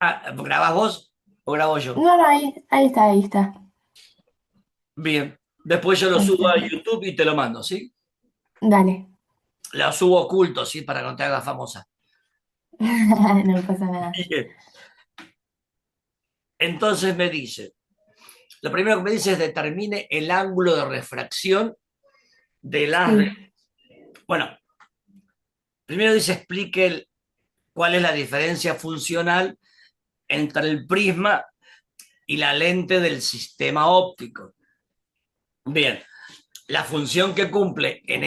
Ah, ¿grabás vos o grabo yo? No, no, ahí está, ahí está. Bien. Después yo lo Ahí subo está. a YouTube y te lo mando, ¿sí? Dale. Lo subo oculto, ¿sí? Para que no te hagas famosa. No pasa nada. Bien. Entonces me dice, lo primero que me dice es determine el ángulo de refracción de las... Sí, Bueno, primero dice explique cuál es la diferencia funcional entre el prisma y la lente del sistema óptico. Bien, la función que cumple en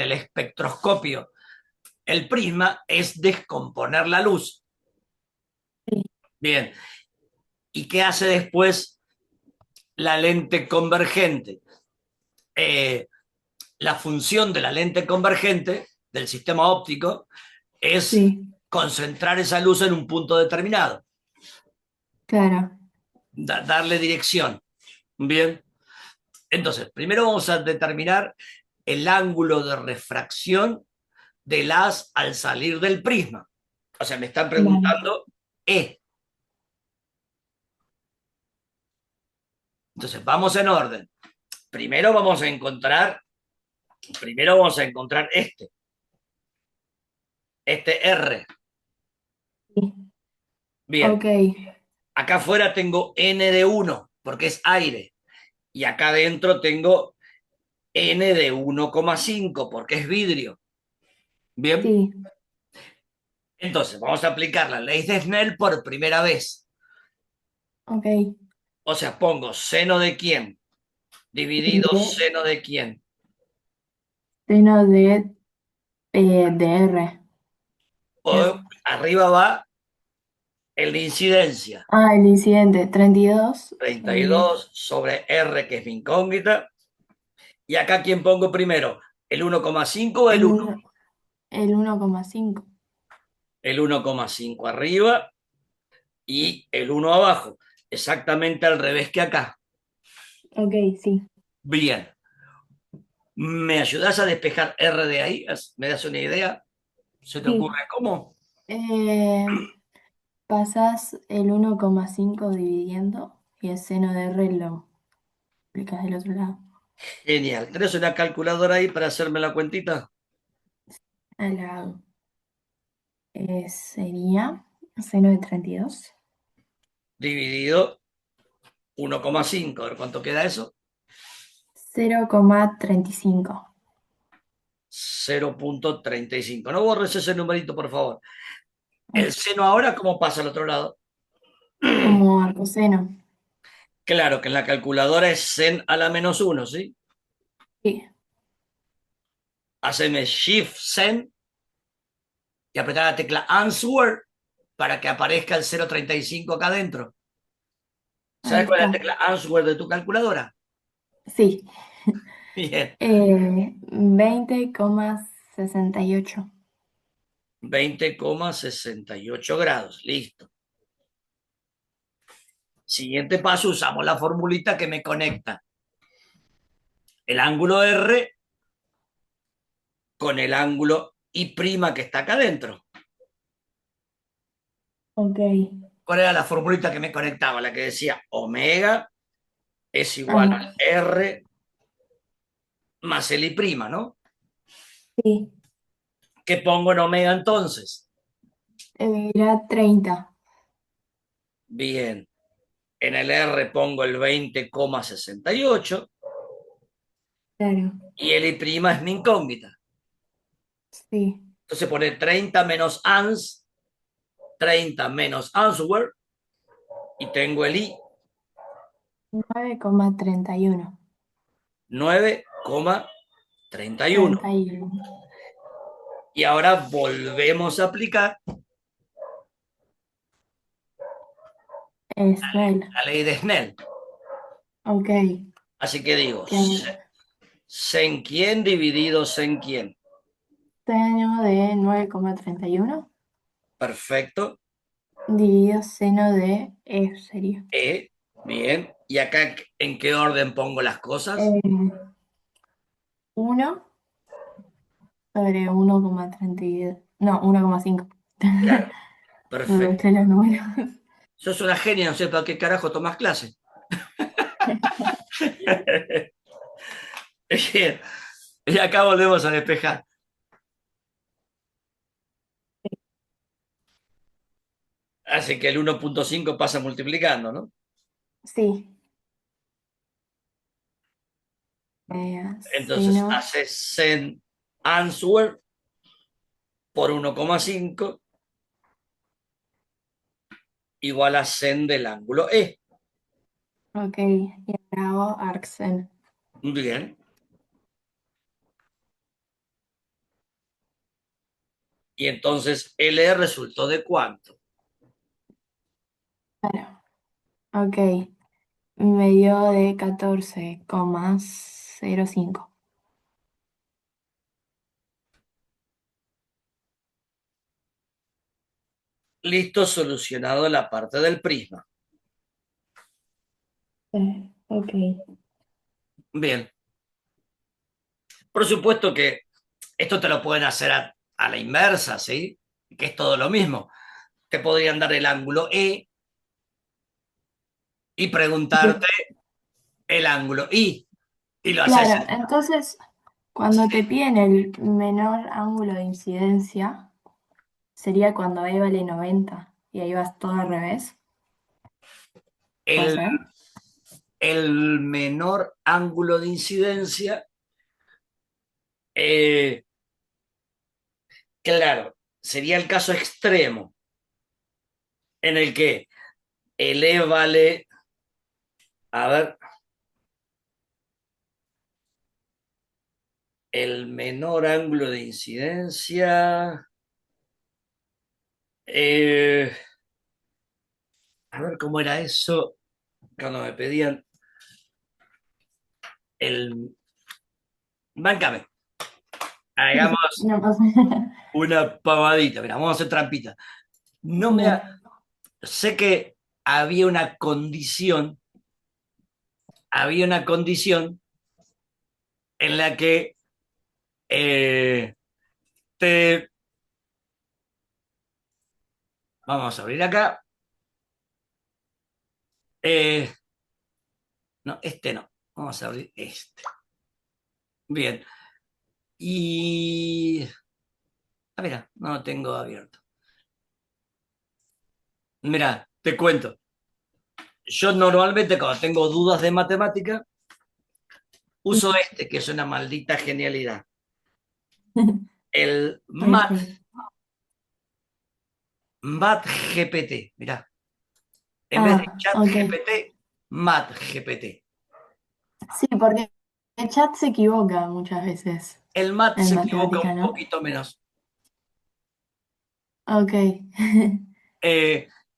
el espectroscopio el prisma es descomponer la luz. sí, Bien, ¿y qué hace después la lente convergente? Eh, la función de la lente convergente del sistema óptico es sí, concentrar esa luz en un punto determinado, claro. darle dirección. Bien, entonces, primero vamos a determinar el ángulo de refracción del haz al salir del prisma. O sea, me están Vale. preguntando E. Entonces, vamos en orden. Primero vamos a encontrar, primero vamos a encontrar este R. Sí. Bien, Ok, acá afuera tengo N de 1 porque es aire. Y acá adentro tengo N de 1,5 porque es vidrio. Bien, sí, entonces vamos a aplicar la ley de Snell por primera vez. ok. O sea, pongo seno de quién dividido De seno de quién. seno de R. O, arriba va el de incidencia. Ah, el incidente, 32 sobre 32 sobre R, que es mi incógnita. ¿Y acá quién pongo primero? ¿El 1,5 o el 1? el 1,5. El 1,5 arriba y el 1 abajo. Exactamente al revés que acá. Ok, sí. Bien. ¿Me ayudas a despejar R de ahí? ¿Me das una idea? ¿Se te Sí. ocurre cómo? Eh, pasas el 1,5 dividiendo y el seno de R lo aplicas del otro lado. Genial. ¿Tenés una calculadora ahí para hacerme la cuentita? Al lado. Sería seno de 32. Dividido 1,5. A ver cuánto queda eso. 0,35. 0,35. No borres ese numerito, por favor. El seno ahora, ¿cómo pasa al otro lado? Como arcoseno. Claro que en la calculadora es sen a la menos uno, ¿sí? Sí. Haceme Shift Sen y apretar la tecla Answer para que aparezca el 0,35 acá adentro. Ahí ¿Sabes cuál es la está. tecla Answer de tu calculadora? Sí. Bien, 20,68. 20,68 grados. Listo. Siguiente paso, usamos la formulita que me conecta el ángulo R con el ángulo I' que está acá adentro. Ok. ¿Cuál era la formulita que me conectaba? La que decía omega es igual Ah, a R más el I', ¿no? sí. ¿Qué pongo en omega entonces? Era 30. Bien, en el R pongo el 20,68 Claro. y el I' es mi incógnita. Sí. Entonces pone 30 menos ans, 30 menos answer y tengo el I 9,31. 9,31. 31. Y ahora volvemos a aplicar Snell. la ley de Snell. Ok. Así que digo, Que sen quién dividido sen quién. seno de 9,31 Perfecto. dividido seno de E sería. Bien. ¿Y acá en qué orden pongo las cosas? Eh, 1 sobre 1,32. No, 1,5. Claro. Me Perfecto. mezclé los números. Sos una genia, no sé para qué carajo tomás clase. Bien. Y acá volvemos a despejar. Así que el 1.5 pasa multiplicando, ¿no? Sí. Entonces Seno. hace sen answer por 1,5 igual a sen del ángulo E. Ok. Y ahora hago arcsen. Bien. Y entonces L resultó de cuánto. Claro. Ok. Me dio de 14,05. Listo, solucionado la parte del prisma. Ok. Bien. Por supuesto que esto te lo pueden hacer a la inversa, ¿sí? Que es todo lo mismo. Te podrían dar el ángulo E y preguntarte el ángulo y lo haces. Claro, entonces, cuando te piden el menor ángulo de incidencia, sería cuando E vale 90 y ahí vas todo al revés. ¿Puede El, ser? el menor ángulo de incidencia, eh, claro, sería el caso extremo en el que el E vale, a ver, el menor ángulo de incidencia, eh, a ver cómo era eso cuando me pedían el... Báncame, hagamos No pasa nada. una pavadita, mira, vamos a hacer trampita. No me Dale. sé que había una condición en la que eh, te, vamos a abrir acá, eh, no, este no, vamos a abrir este. Bien, y, mira, no lo tengo abierto. Mira, te cuento, yo normalmente cuando tengo dudas de matemática, uso este, que es una maldita genialidad. El Ok. Mat GPT, mira, en vez de Ah, Chat ok. GPT, Mat GPT. Sí, porque el chat se equivoca muchas veces El Mat en se equivoca matemática, un ¿no? poquito menos. Ok.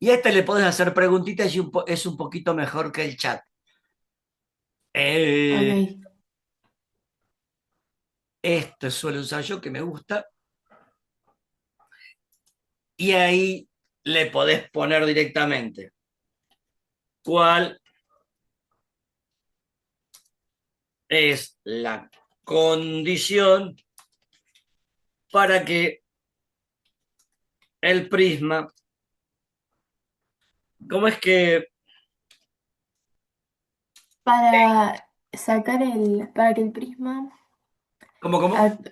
Y a este le podés hacer preguntitas y es un poquito mejor que el chat. Eh, Ok. este suelo usar yo que me gusta. Y ahí le podés poner directamente cuál es la condición para que el prisma, ¿cómo es que, Para que el prisma, cómo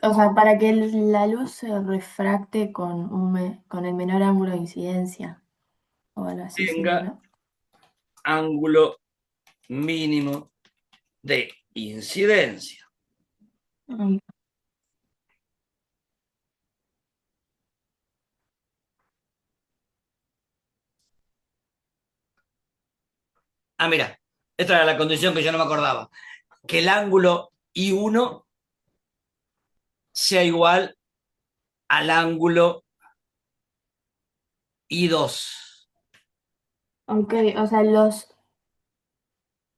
o sea, para que la luz se refracte con el menor ángulo de incidencia, o algo así sería, tenga ¿no? ángulo mínimo de incidencia? Mm. Mira, esta era la condición que yo no me acordaba. Que el ángulo I1 sea igual al ángulo I2. Ok, o sea,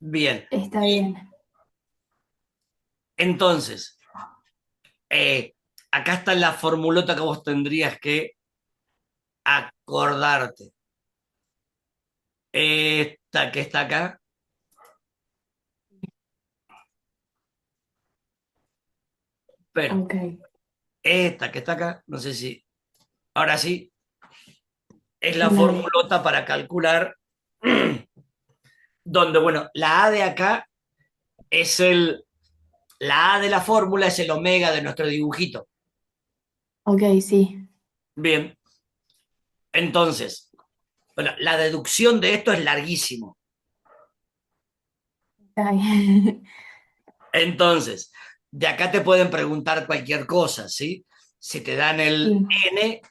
Bien. está bien. Entonces, eh, acá está la formulota que vos tendrías que acordarte. Esta que está acá, pero Ok. esta que está acá, no sé si, ahora sí, es la Dale. formulota para calcular, donde, bueno, la A de acá es la A de la fórmula es el omega de nuestro dibujito. Ok, sí. Bien, entonces, bueno, la deducción de esto es larguísimo. Ay. Entonces, de acá te pueden preguntar cualquier cosa, ¿sí? Si te dan el Sí. n,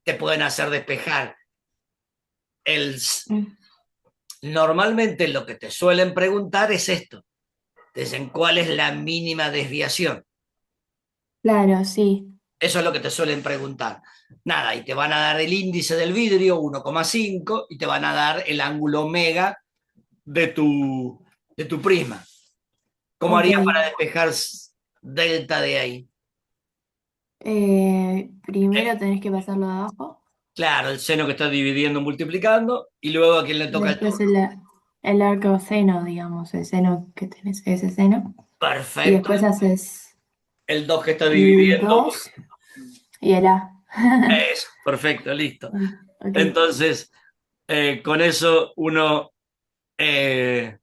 te pueden hacer despejar. Mm, Normalmente lo que te suelen preguntar es esto. Te dicen cuál es la mínima desviación. claro, sí. Eso es lo que te suelen preguntar. Nada, y te van a dar el índice del vidrio, 1,5, y te van a dar el ángulo omega de tu prisma. ¿Cómo Ok. harías para despejar delta de ahí? Primero tenés que pasarlo de abajo. Claro, el seno que está dividiendo, multiplicando, y luego a quién le toca el Después turno. el arco seno, digamos, el seno que tenés, ese seno. Y Perfecto. después haces El 2 que está el dividiendo. 2 y el A. Eso, perfecto, listo. Ok. Entonces, con eso uno, eh,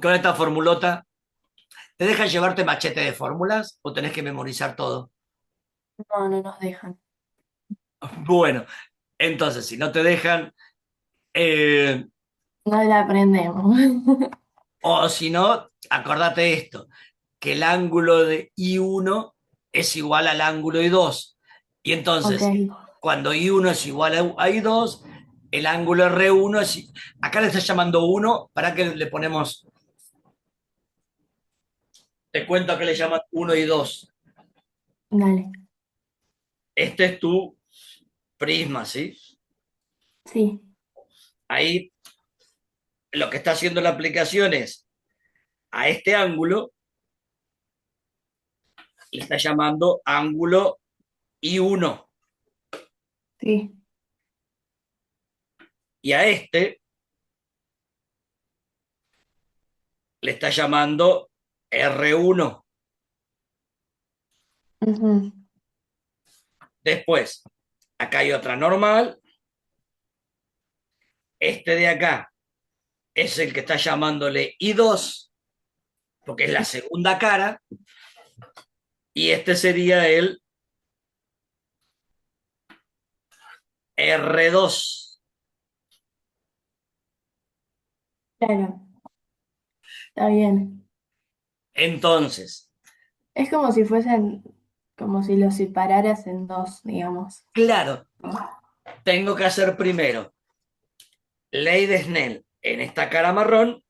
con esta formulota, ¿te dejan llevarte machete de fórmulas o tenés que memorizar todo? No, no nos dejan. Bueno, entonces, si no te dejan, eh, No la aprendemos. o si no, acordate esto, que el ángulo de I1 es igual al ángulo I2. Y Ok, entonces, cuando I1 es igual a I2, el ángulo R1 es... Acá le está llamando 1, para que le ponemos... Te cuento que le llaman 1 y 2. dale. Este es tu prisma, ¿sí? Sí. Ahí lo que está haciendo la aplicación es a este ángulo le está llamando ángulo I1 Sí. y a este le está llamando R1. Ujú. Después, acá hay otra normal. Este de acá es el que está llamándole I2, porque es la segunda cara, y este sería el R2. Claro, está bien. Entonces, Es como si fuesen, como si los separaras en dos, digamos. claro, ¿No? tengo que hacer primero ley de Snell en esta cara marrón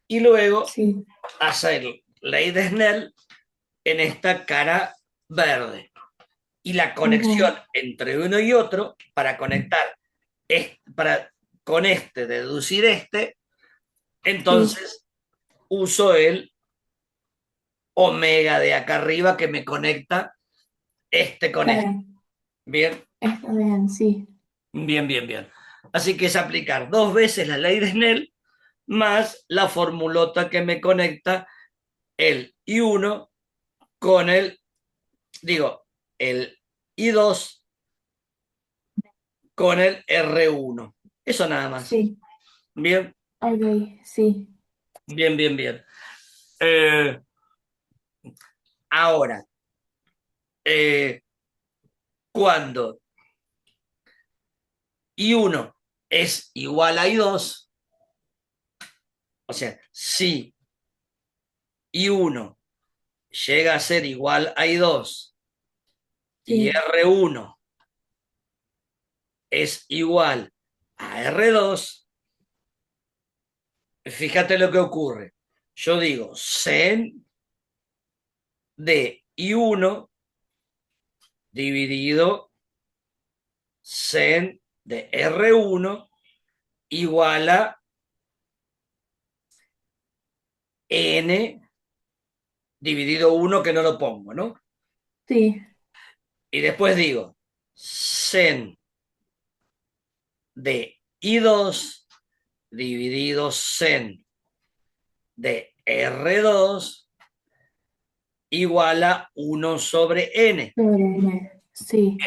y luego Sí. hacer ley de Snell en esta cara verde. Y la conexión Ujú. entre uno y otro para conectar, para con este deducir este, Sí, entonces uso el omega de acá arriba que me conecta este con este. claro. Bien, Está bien, sí. bien, bien, bien. Así que es aplicar dos veces la ley de Snell más la formulota que me conecta el I1 con digo, el I2 con el R1. Eso nada más. Sí. Bien, Ok, sí. bien, bien, bien. Eh, ahora, eh, cuando I1 es igual a I2, o sea, si I1 llega a ser igual a I2 y Sí. R1 es igual a R2, fíjate lo que ocurre. Yo digo sen de I1 dividido sen de R1 igual a n dividido 1 que no lo pongo, ¿no? Sí. Y después digo sen de I2 dividido sen de R2 igual a 1 sobre n. Sobre N. Sí.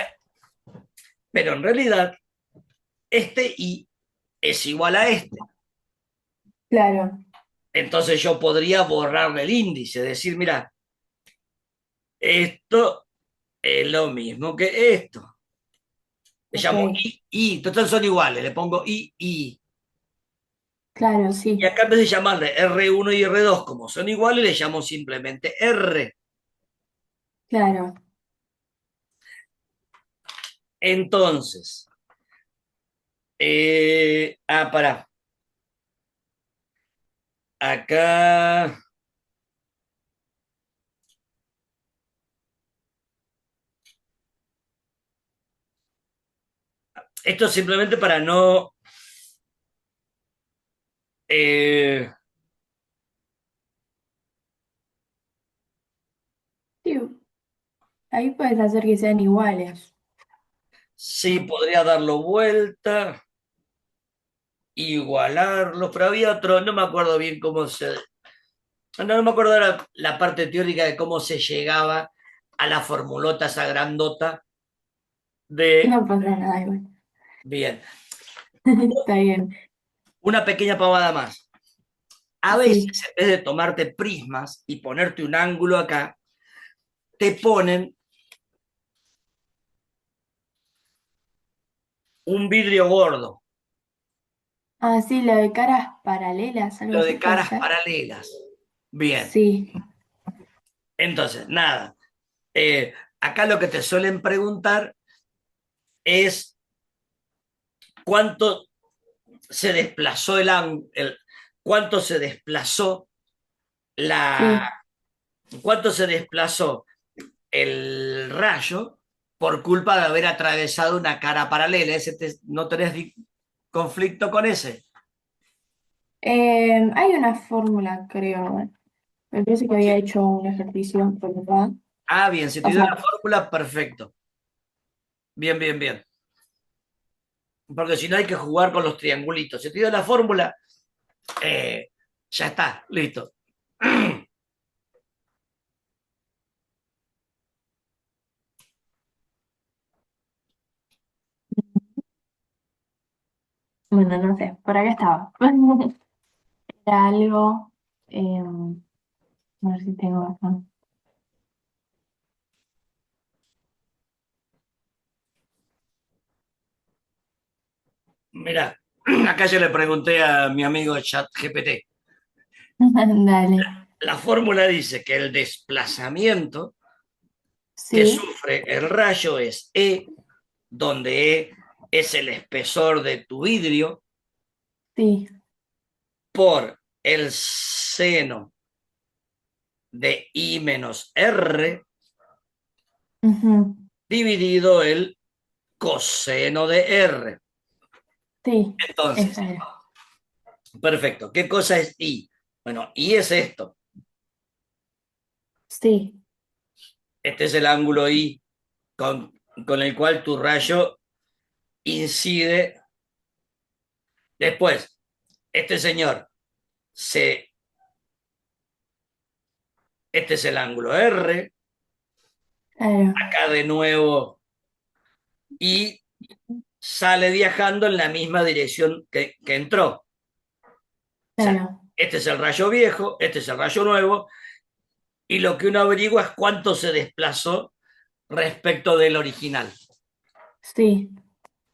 pero en realidad este I es igual a este. Claro, Entonces yo podría borrarle el índice, decir, mira, esto es lo mismo que esto. Le ok, llamo I, total son iguales, le pongo I. claro, Y sí, acá en vez de llamarle R1 y R2 como son iguales, le llamo simplemente R. claro. Entonces, pará. Acá, esto simplemente para no, eh, Sí, ahí puedes hacer que sean iguales. sí, podría darlo vuelta, igualarlo, pero había otro, no me acuerdo bien cómo se, no me acuerdo la parte teórica de cómo se llegaba a la formulota esa grandota de, No pasa nada igual. bien, Está bien, una pequeña pavada más. A veces, sí. en vez de tomarte prismas y ponerte un ángulo acá, te ponen un vidrio gordo, Ah, sí, lo de caras paralelas, algo lo así de puede caras ser. paralelas. Bien, Sí, entonces, nada. Acá lo que te suelen preguntar es cuánto se desplazó cuánto se desplazó la, sí. cuánto se desplazó el rayo por culpa de haber atravesado una cara paralela. ¿No tenés conflicto con ese? Hay una fórmula, creo. Me parece que había hecho un ejercicio por acá. Ah, bien, si te O dio sea, la fórmula, perfecto. Bien, bien, bien. Porque si no hay que jugar con los triangulitos. Si te dio la fórmula, eh, ya está, listo. bueno, no sé, por acá estaba. Era algo, a ver si tengo acá. Mira, acá yo le pregunté a mi amigo ChatGPT. Dale, La fórmula dice que el desplazamiento que sí, sufre el rayo es E, donde E es el espesor de tu vidrio, sí, por el seno de I menos R ujú, dividido el coseno de R. sí, Entonces, esa era. perfecto. ¿Qué cosa es I? Bueno, I es esto. Sí, Este es el ángulo I con, con el cual tu rayo incide. Después, este señor, se, este es el ángulo R. claro, Acá de nuevo I sale viajando en la misma dirección que entró. O sea, claro, este es el rayo viejo, este es el rayo nuevo, y lo que uno averigua es cuánto se desplazó respecto del original. sí,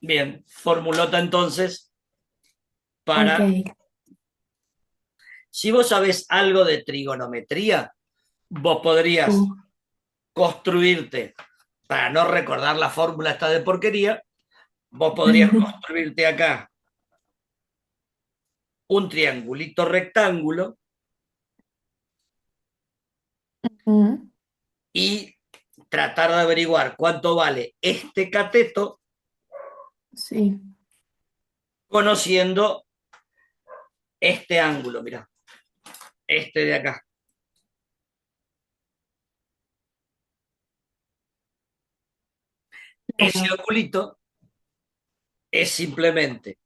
Bien, formulota entonces ok. para, si vos sabés algo de trigonometría, vos podrías Sí, construirte, para no recordar la fórmula esta de porquería, vos podrías construirte acá un triangulito rectángulo mm, y tratar de averiguar cuánto vale este cateto sí, conociendo este ángulo, mira, este de acá. Ese claro, ángulo es simplemente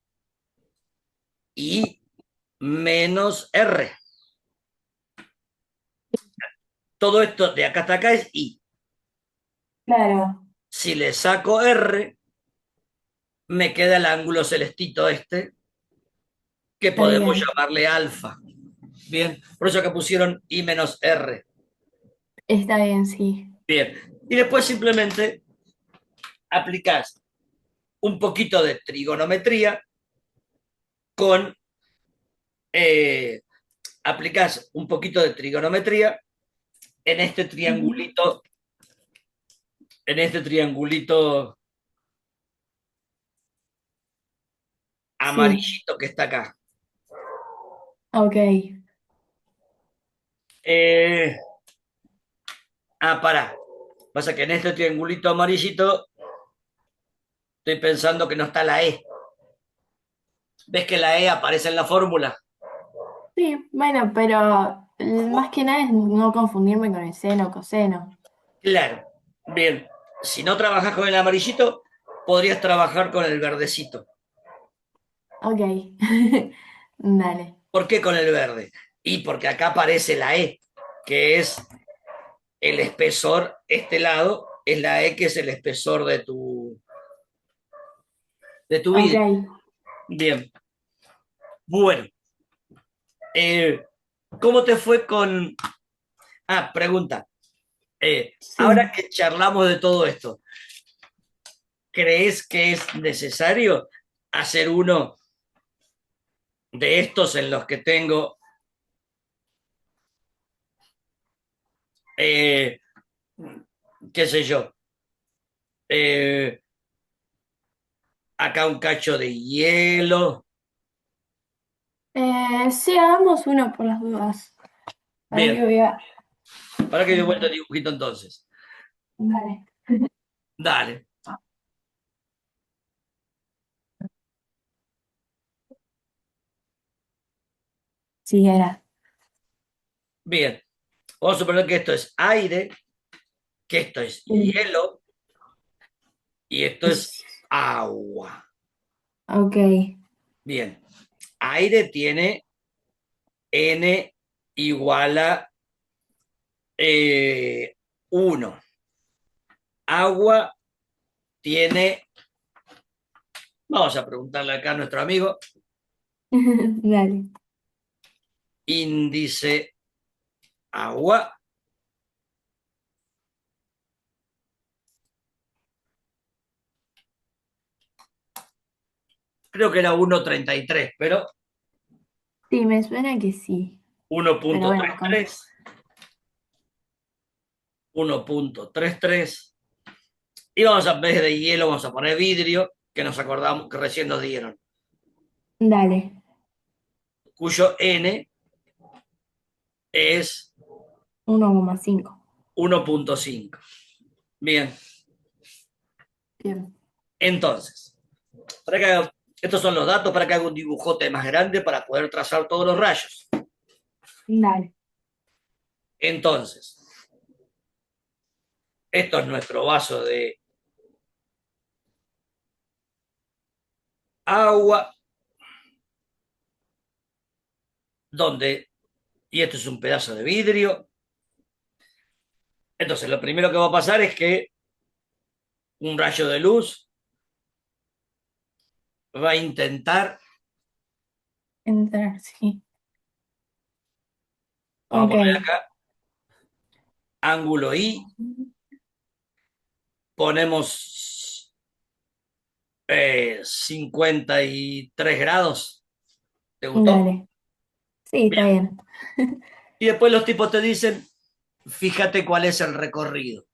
I menos R. Todo esto de acá hasta acá es I. claro, Si le saco R, me queda el ángulo celestito este, que Está podemos bien. llamarle alfa. Bien, por eso que pusieron I menos R. Está bien, sí. Bien, y después simplemente aplicás un poquito de trigonometría con, eh, aplicás un poquito de trigonometría en este Ujú. triangulito, en este triangulito Sí, amarillito que está acá. ok. Eh, pará. Pasa que en este triangulito amarillito estoy pensando que no está la E. ¿Ves que la E aparece en la fórmula? Sí, bueno, pero más que nada es no confundirme con el seno o coseno. Claro. Bien. Si no trabajas con el amarillito, podrías trabajar con el verdecito. Ok. Dale. ¿Por qué con el verde? Y porque acá aparece la E, que es el espesor, este lado es la E, que es el espesor de tu Ok. vidrio. Bien. Bueno. Eh, ¿Cómo te fue con... pregunta. Ahora Sí. que charlamos de todo esto, ¿crees que es necesario hacer uno de estos en los que tengo, eh, qué sé yo, eh, acá un cacho de hielo? Sí, hagamos uno por las dudas. Para que Bien, voy a... para que de vuelta el dibujito entonces. Dale. Dale. Sí, era. Bien. Vamos a suponer que esto es aire, que esto es Sí. hielo y esto es agua. Ok. Bien. Aire tiene N igual a 1. Agua tiene, vamos a preguntarle acá a nuestro amigo, Dale. índice agua. Creo que era 1,33, pero Sí, me suena que sí. uno Pero punto bueno, treinta y tres, 1,33. Y vamos a, en vez de hielo, vamos a poner vidrio, que nos acordamos que recién nos dieron, dale. cuyo N es 1,5. 1,5. Bien, Bien. entonces, para que estos son los datos para que haga un dibujote más grande para poder trazar todos los rayos. Dale. Entonces, esto es nuestro vaso de agua, donde, y esto es un pedazo de vidrio. Entonces, lo primero que va a pasar es que un rayo de luz va a intentar, Entrar, sí. vamos a Ok. poner acá, ángulo I, ponemos 53 grados. ¿Te gustó? Dale. Sí, está Bien. bien. Y después los tipos te dicen, fíjate cuál es el recorrido.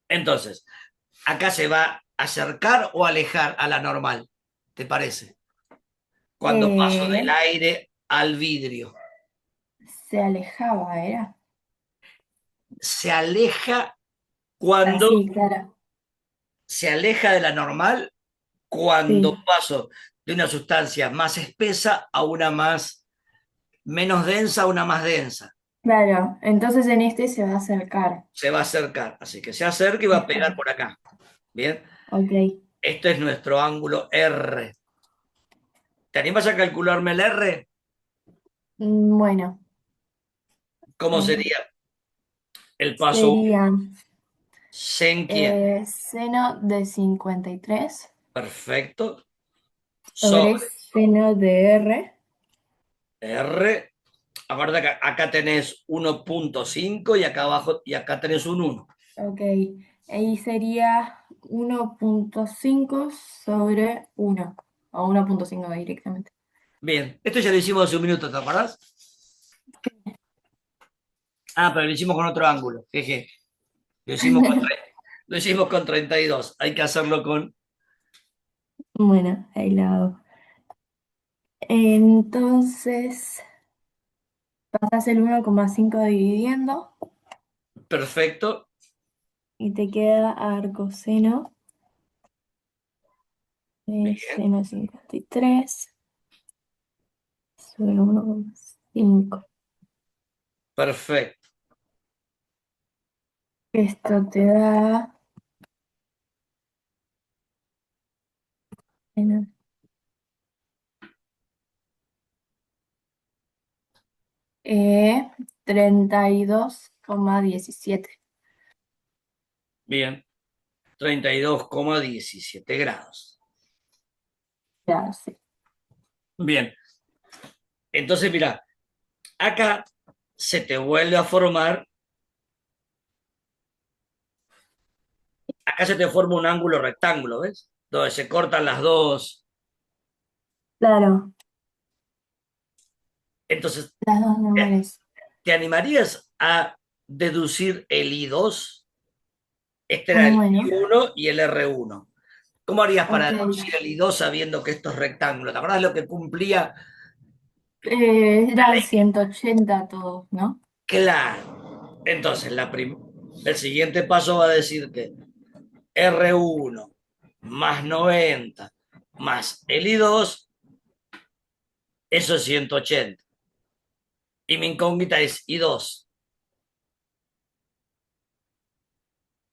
Entonces, acá se va a acercar o alejar a la normal, ¿te parece? Cuando paso del Eh, aire al vidrio. Se alejaba, ¿era? Se aleja Ah, cuando sí, claro. se aleja de la normal, cuando Sí, paso de una sustancia más espesa a una más menos densa a una más densa. claro. Entonces en este se va a acercar. Se va a acercar, así que se acerca y va a Está pegar bien. por acá. Bien, Ok. este es nuestro ángulo R. ¿Te animas a calcularme el R? Bueno, ¿Cómo a ver. sería el paso uno? Sería ¿Sen quién? Seno de 53 Perfecto. sobre Sobre seno de R. R. Acuérdate que acá tenés 1,5 y acá abajo, y acá tenés un 1. Ok, ahí sería 1,5 sobre 1, o 1,5 directamente. Bien, esto ya lo hicimos hace un minuto, ¿te acordás? Ah, pero lo hicimos con otro ángulo. Jeje. Lo hicimos con, lo hicimos con 32. Hay que hacerlo con... Bueno, ahí la hago. Entonces, pasas el 1,5 dividiendo Perfecto. y te queda arcoseno de Bien. seno de 53 sobre 1,5. Perfecto. Esto te da seno, 32,17 Bien. 32,17 grados. grados. Sí. Bien. Entonces, mira, acá se te vuelve a formar, acá se te forma un ángulo rectángulo, ¿ves? Donde se cortan las dos. Claro, Entonces, las dos ¿te nombres. te animarías a deducir el I2? Este era el Bueno, I1 y el R1. ¿Cómo harías para ok. deducir el I2 sabiendo que esto es rectángulo? ¿Te acuerdas lo que cumplía la Eran ley? 180 todos, ¿no? Claro. Entonces, el siguiente paso va a decir que R1 más 90 más el I2, eso es 180. Y mi incógnita es I2.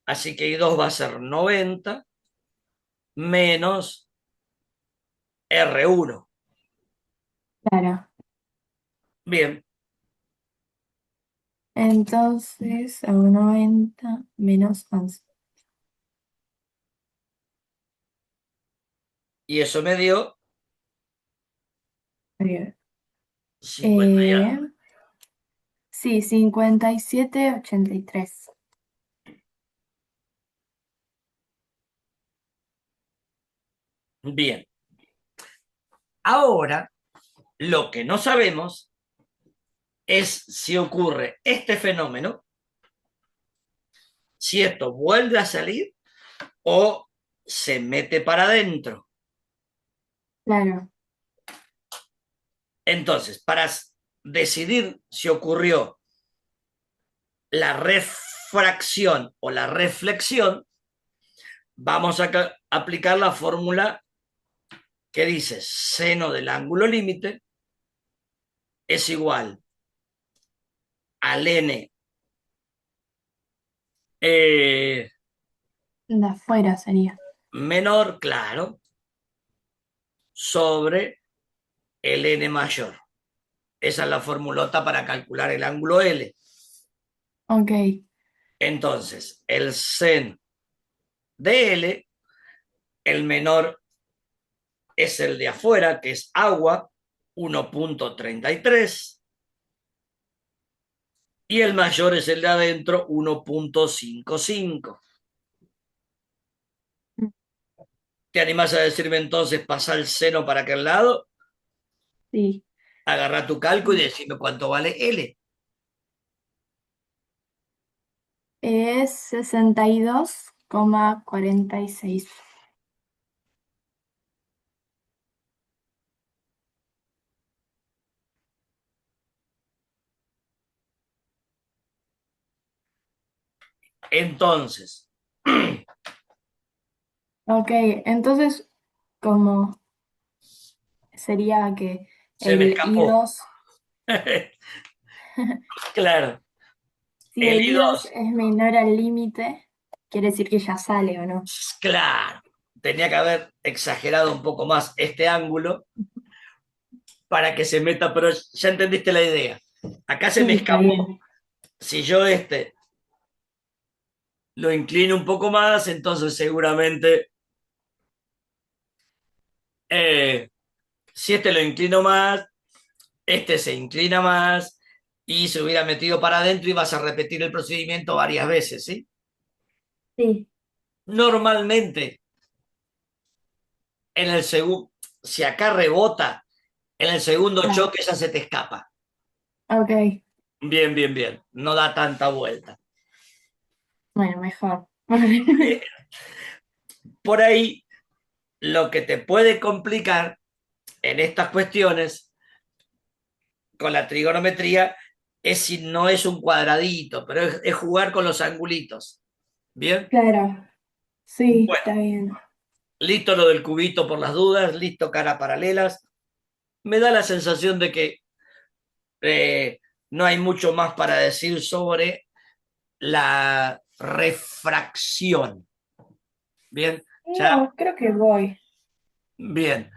Así que I2 va a ser 90 menos R1. Claro. Bien, Entonces, a 90 menos 11. y eso me dio Bien. 50 y Eh, algo. sí, 57,83. Bien, ahora lo que no sabemos es si ocurre este fenómeno, si esto vuelve a salir o se mete para adentro. Claro, Entonces, para decidir si ocurrió la refracción o la reflexión, vamos a aplicar la fórmula que dice seno del ángulo límite es igual al n de afuera sería. menor, claro, sobre el n mayor. Esa es la formulota para calcular el ángulo L. Ok, Entonces, el seno de L, el menor es el de afuera, que es agua, 1,33, y el mayor es el de adentro, 1,55. ¿Te animás a decirme entonces pasa el seno para aquel lado? sí. Agarra tu cálculo y decime cuánto vale L. Es 62,46. Entonces, Ok, entonces, ¿cómo sería que se me el escapó. I2, Claro, si el el I2 I2, es menor al límite, quiere decir que ya sale o no? claro, tenía que haber exagerado un poco más este ángulo para que se meta, pero ya entendiste la idea. Acá se me Sí, está escapó. bien. Si yo este lo inclino un poco más, entonces seguramente, si este lo inclino más, este se inclina más y se hubiera metido para adentro y vas a repetir el procedimiento varias veces, ¿sí? Sí. Normalmente, en el segundo, si acá rebota, en el segundo Claro. choque ya se te escapa. Ok. Bien, bien, bien. No da tanta vuelta. Bueno, mejor. Eh, por ahí, lo que te puede complicar en estas cuestiones con la trigonometría es si no es un cuadradito, pero es jugar con los angulitos. Bien, Claro. Sí, bueno, está bien. listo lo del cubito por las dudas, listo cara paralelas. Me da la sensación de que eh, no hay mucho más para decir sobre la refracción. Bien, ya, No, creo que voy. bien.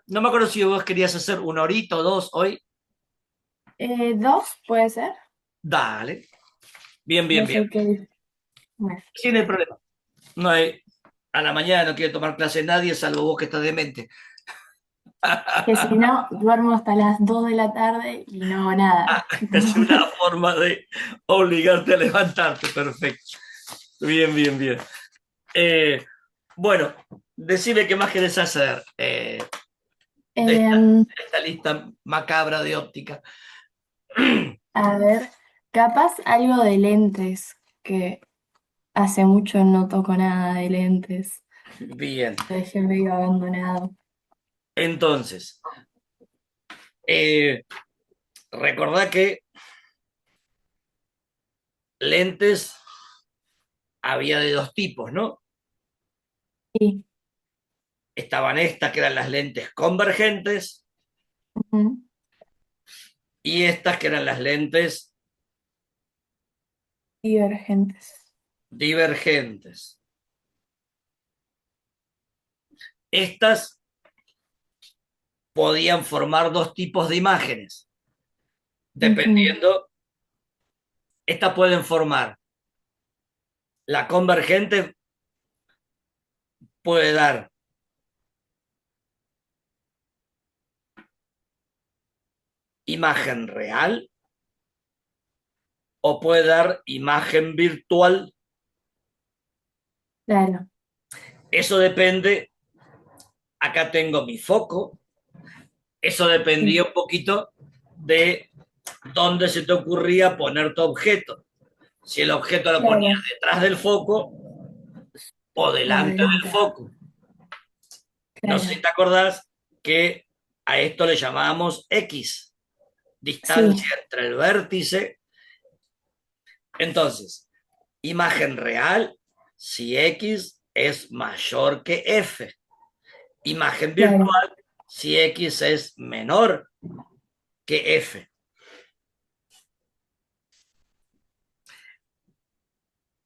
No me acuerdo si vos querías hacer un horito o dos hoy. ¿Dos puede ser? Dale. Bien, bien, No bien. sé qué. Bueno, Sí, no hay problema. No hay, a la mañana no quiere tomar clase nadie, salvo vos que estás demente. que si no, duermo hasta las 2 de la tarde y no hago nada. Tipo, Es una forma de obligarte a levantarte. Perfecto. Bien, bien, bien. Eh, bueno, decime qué más querés hacer de em, esta lista macabra de óptica. a ver, capaz algo de lentes, que hace mucho no toco nada de lentes. Bien. Lo dejé medio abandonado. Entonces, eh, recordá que lentes había de dos tipos, ¿no? Sí. Estaban estas que eran las lentes convergentes Ujú. y estas que eran las lentes Divergentes. divergentes. Estas podían formar dos tipos de imágenes, Ujú. dependiendo, estas pueden formar, la convergente puede dar imagen real o puede dar imagen virtual. Claro, Eso depende, acá tengo mi foco, eso dependía sí, un poquito de dónde se te ocurría poner tu objeto. Si el objeto lo ponías claro. detrás del foco o O delante del adelante. foco. No sé si Claro. te acordás que a esto le llamábamos X, Sí, distancia entre el vértice. Entonces, imagen real, si X es mayor que F. Imagen claro. virtual, si X es menor que F.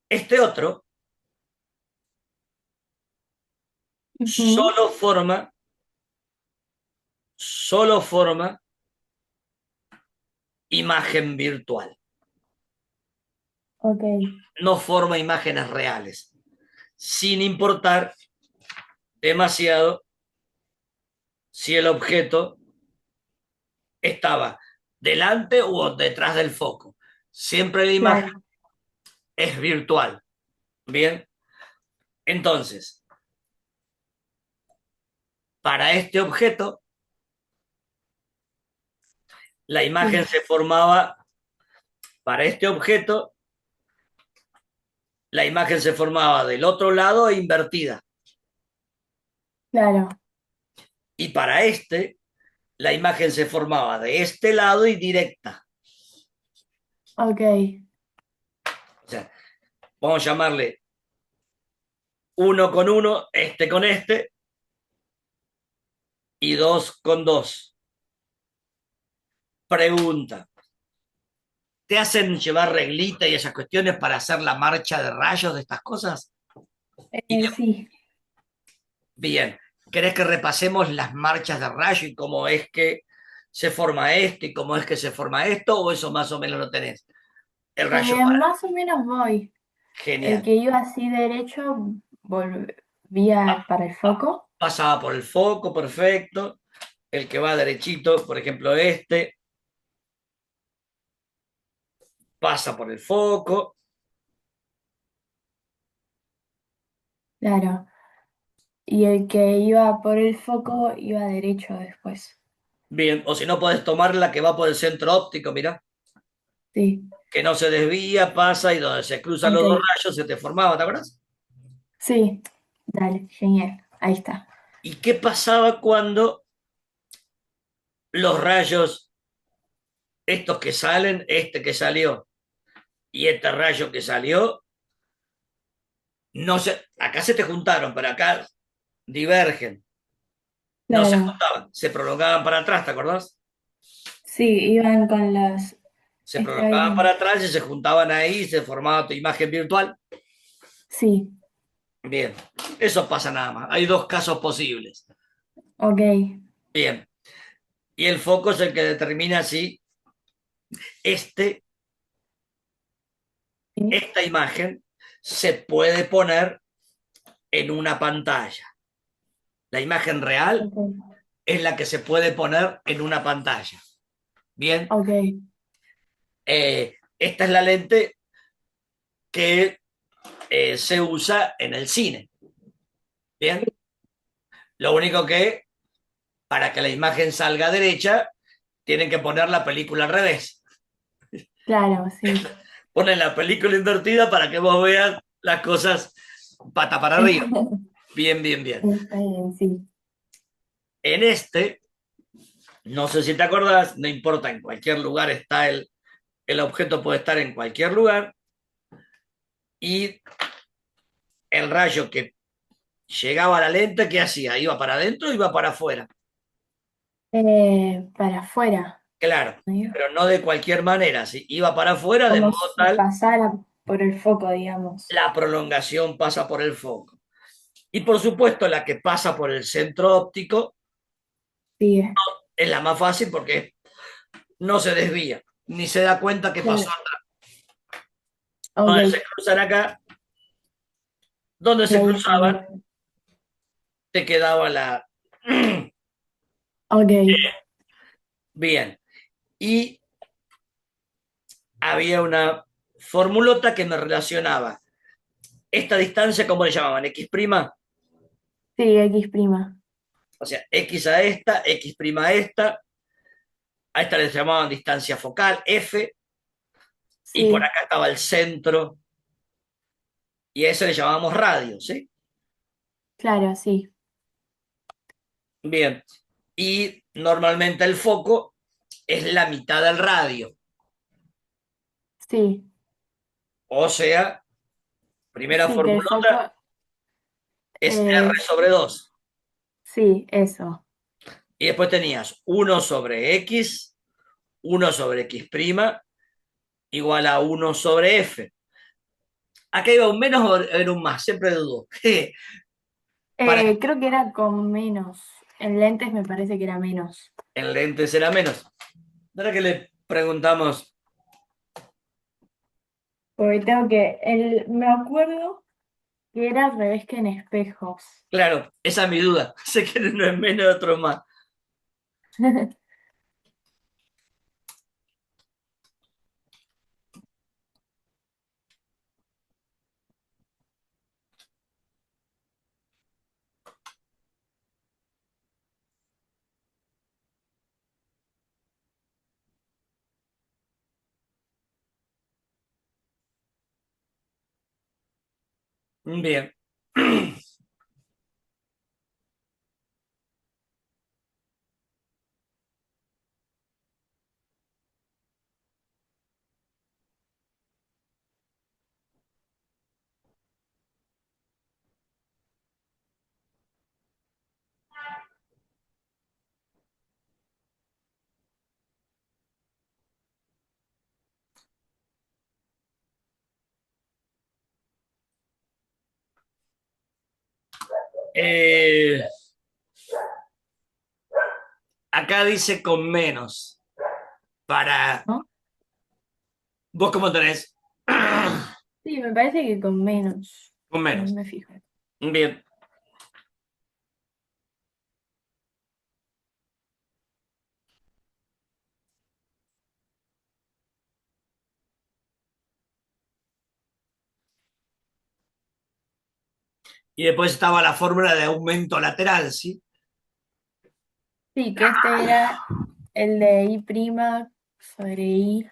Este otro Ujú. solo forma imagen virtual, Ok, no forma imágenes reales, sin importar demasiado si el objeto estaba delante o detrás del foco. Siempre la imagen claro. es virtual. Bien, entonces, para este objeto, la imagen Sí, se formaba, para este objeto, la imagen se formaba del otro lado e invertida. claro. Y para este, la imagen se formaba de este lado y directa. Ok, O sea, vamos a llamarle uno con uno, este con este, y dos con dos. Pregunta, ¿te hacen llevar reglita y esas cuestiones para hacer la marcha de rayos de estas cosas? Y sí. bien, ¿querés que repasemos las marchas de rayo y cómo es que se forma esto y cómo es que se forma esto? ¿O eso más o menos lo tenés? El rayo para. Más o menos voy. El Genial. que iba así derecho volvía para el foco. Pasaba por el foco, perfecto. El que va derechito, por ejemplo, este, pasa por el foco. Claro. Y el que iba por el foco iba derecho después. Bien, o si no podés tomar la que va por el centro óptico, mirá, Sí, que no se desvía, pasa y donde se cruzan ok. los dos rayos se te formaba, ¿te acuerdas? Sí, dale, genial. Ahí está. ¿Y qué pasaba cuando los rayos, estos que salen, este que salió y este rayo que salió, no se, acá se te juntaron, pero acá divergen, no se Claro. juntaban, se prolongaban para atrás, ¿te acordás? Sí, iban con las... Se Está prolongaban para bien. atrás y se juntaban ahí y se formaba tu imagen virtual. Sí, Bien, eso pasa nada más. Hay dos casos posibles. ok. Bien, y el foco es el que determina si este, Sí, esta imagen se puede poner en una pantalla. La imagen real ok. es la que se puede poner en una pantalla. Bien, Ok. esta es la lente que se usa en el cine. Bien, lo único que para que la imagen salga derecha, tienen que poner la película al revés. Claro, sí. Ponen la película invertida para que vos veas las cosas pata para arriba. Bien, bien, bien. Está bien, sí. En este, no sé si te acordás, no importa, en cualquier lugar está el objeto puede estar en cualquier lugar y el rayo que llegaba a la lente, ¿qué hacía? ¿Iba para adentro o iba para afuera? Para afuera, Claro, ¿no? pero no de cualquier manera, si iba para afuera de Como modo si tal, pasara por el foco, digamos. la prolongación pasa por el foco. Y por supuesto, la que pasa por el centro óptico Sigue. es la más fácil porque no se desvía, ni se da cuenta que pasó. Claro. Ok. Donde se cruzan acá, donde Y se ahí está cruzaban, bien. te quedaba la... Ok. Bien. Y había una formulota que me relacionaba esta distancia, ¿cómo le llamaban? X prima, Sí, X prima. o sea, X X prima a esta le llamaban distancia focal, F, y por Sí, acá estaba el centro, y a eso le llamábamos radio, ¿sí? claro, sí. Bien. Y normalmente el foco es la mitad del radio, Sí. o sea, primera Sí, que el foco formulota es R es. sobre 2. Sí, eso. Y después tenías 1 sobre X, 1 sobre X prima, igual a 1 sobre F. Acá iba un menos o era un más, siempre dudo. Para, Creo que era con menos. En lentes me parece que era menos. en lentes era menos. Ahora que le preguntamos, Porque tengo que. Me acuerdo que era al revés que en espejos. claro, esa es mi duda. Sé que no es menos, otro más. Bien. Eh, acá dice con menos. Para ¿No? vos, ¿cómo tenés? Sí, me parece que con menos. Con No menos. me fijo. Bien. Y después estaba la fórmula de aumento lateral, ¿sí? Sí, que este era el de I' sobre I.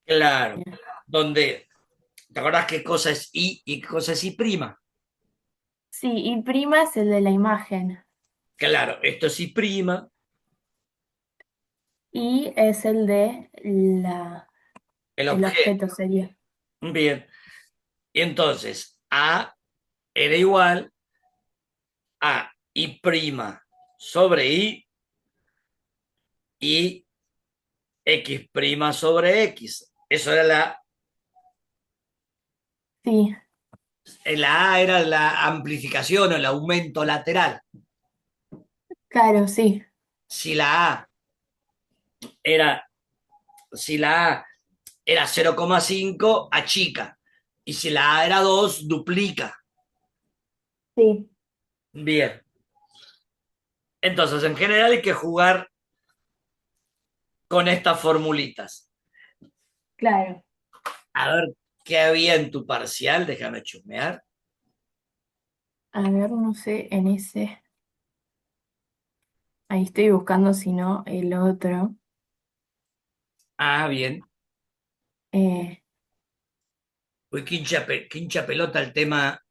Claro. Donde, ¿te acordás qué cosa es I y qué cosa es I prima? Sí, I' es el de la imagen. Claro, esto es I prima, Y es el de el el objeto. objeto sería. Bien. Y entonces, A era igual a I prima sobre I y X prima sobre X. Eso era Sí, la A era la amplificación o el aumento lateral. claro, sí. Si la A era, si la A era 0,5, achica. Y si la A era 2, duplica. Sí, Bien. Entonces, en general hay que jugar con estas formulitas. claro. A ver qué había en tu parcial, déjame chusmear. A ver, no sé, en ese. Ahí estoy buscando, si no, el otro. Ah, bien. Eh, Uy, qué hincha pelota el tema.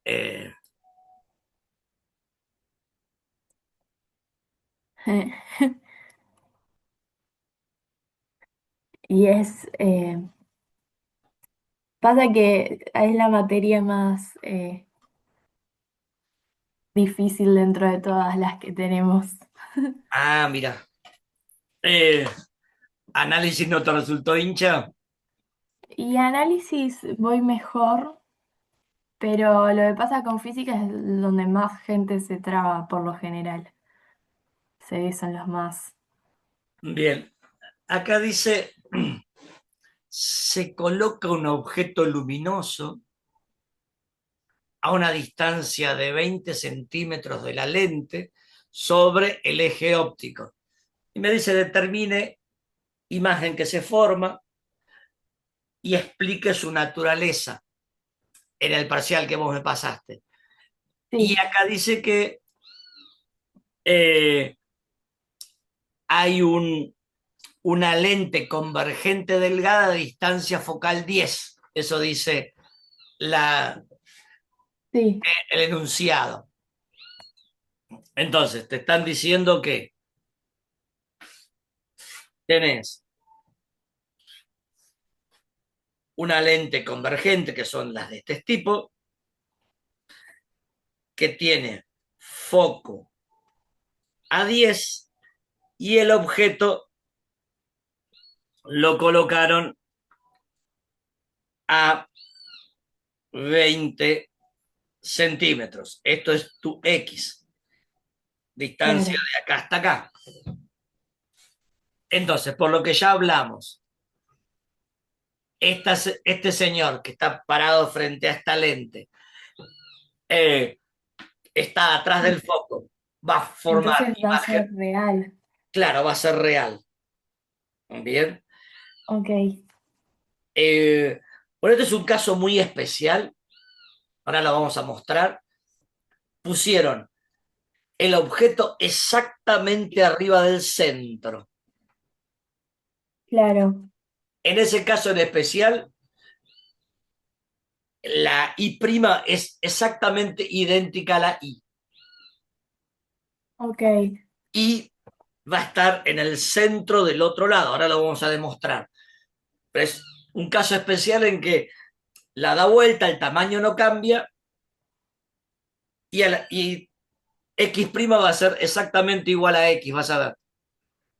y pasa que es la materia más difícil dentro de todas las que tenemos. Mira. Eh, Análisis no te resultó hincha. Y análisis voy mejor, pero lo que pasa con física es donde más gente se traba por lo general. Se ve, son los más. Bien. Acá dice, se coloca un objeto luminoso a una distancia de 20 centímetros de la lente sobre el eje óptico. Y me dice, determine imagen que se forma y explique su naturaleza en el parcial que vos me pasaste. Y Sí, acá dice que eh, hay una lente convergente delgada de distancia focal 10. Eso dice sí, el enunciado. Entonces, te están diciendo que tenés una lente convergente, que son las de este tipo, que tiene foco a 10 y el objeto lo colocaron a 20 centímetros. Esto es tu X, distancia claro. de acá hasta acá. Entonces, por lo que ya hablamos, este señor que está parado frente a esta lente eh, está atrás del foco, va a formar Entonces va a ser imagen, real. claro, va a ser real. Bien. Ok, Eh, bueno, este es un caso muy especial, ahora lo vamos a mostrar. Pusieron el objeto exactamente arriba del centro. claro. En ese caso en especial, la I' es exactamente idéntica a la I. Ok, Y va a estar en el centro del otro lado, ahora lo vamos a demostrar. Pero es un caso especial en que la da vuelta, el tamaño no cambia y X' va a ser exactamente igual a X, vas a ver,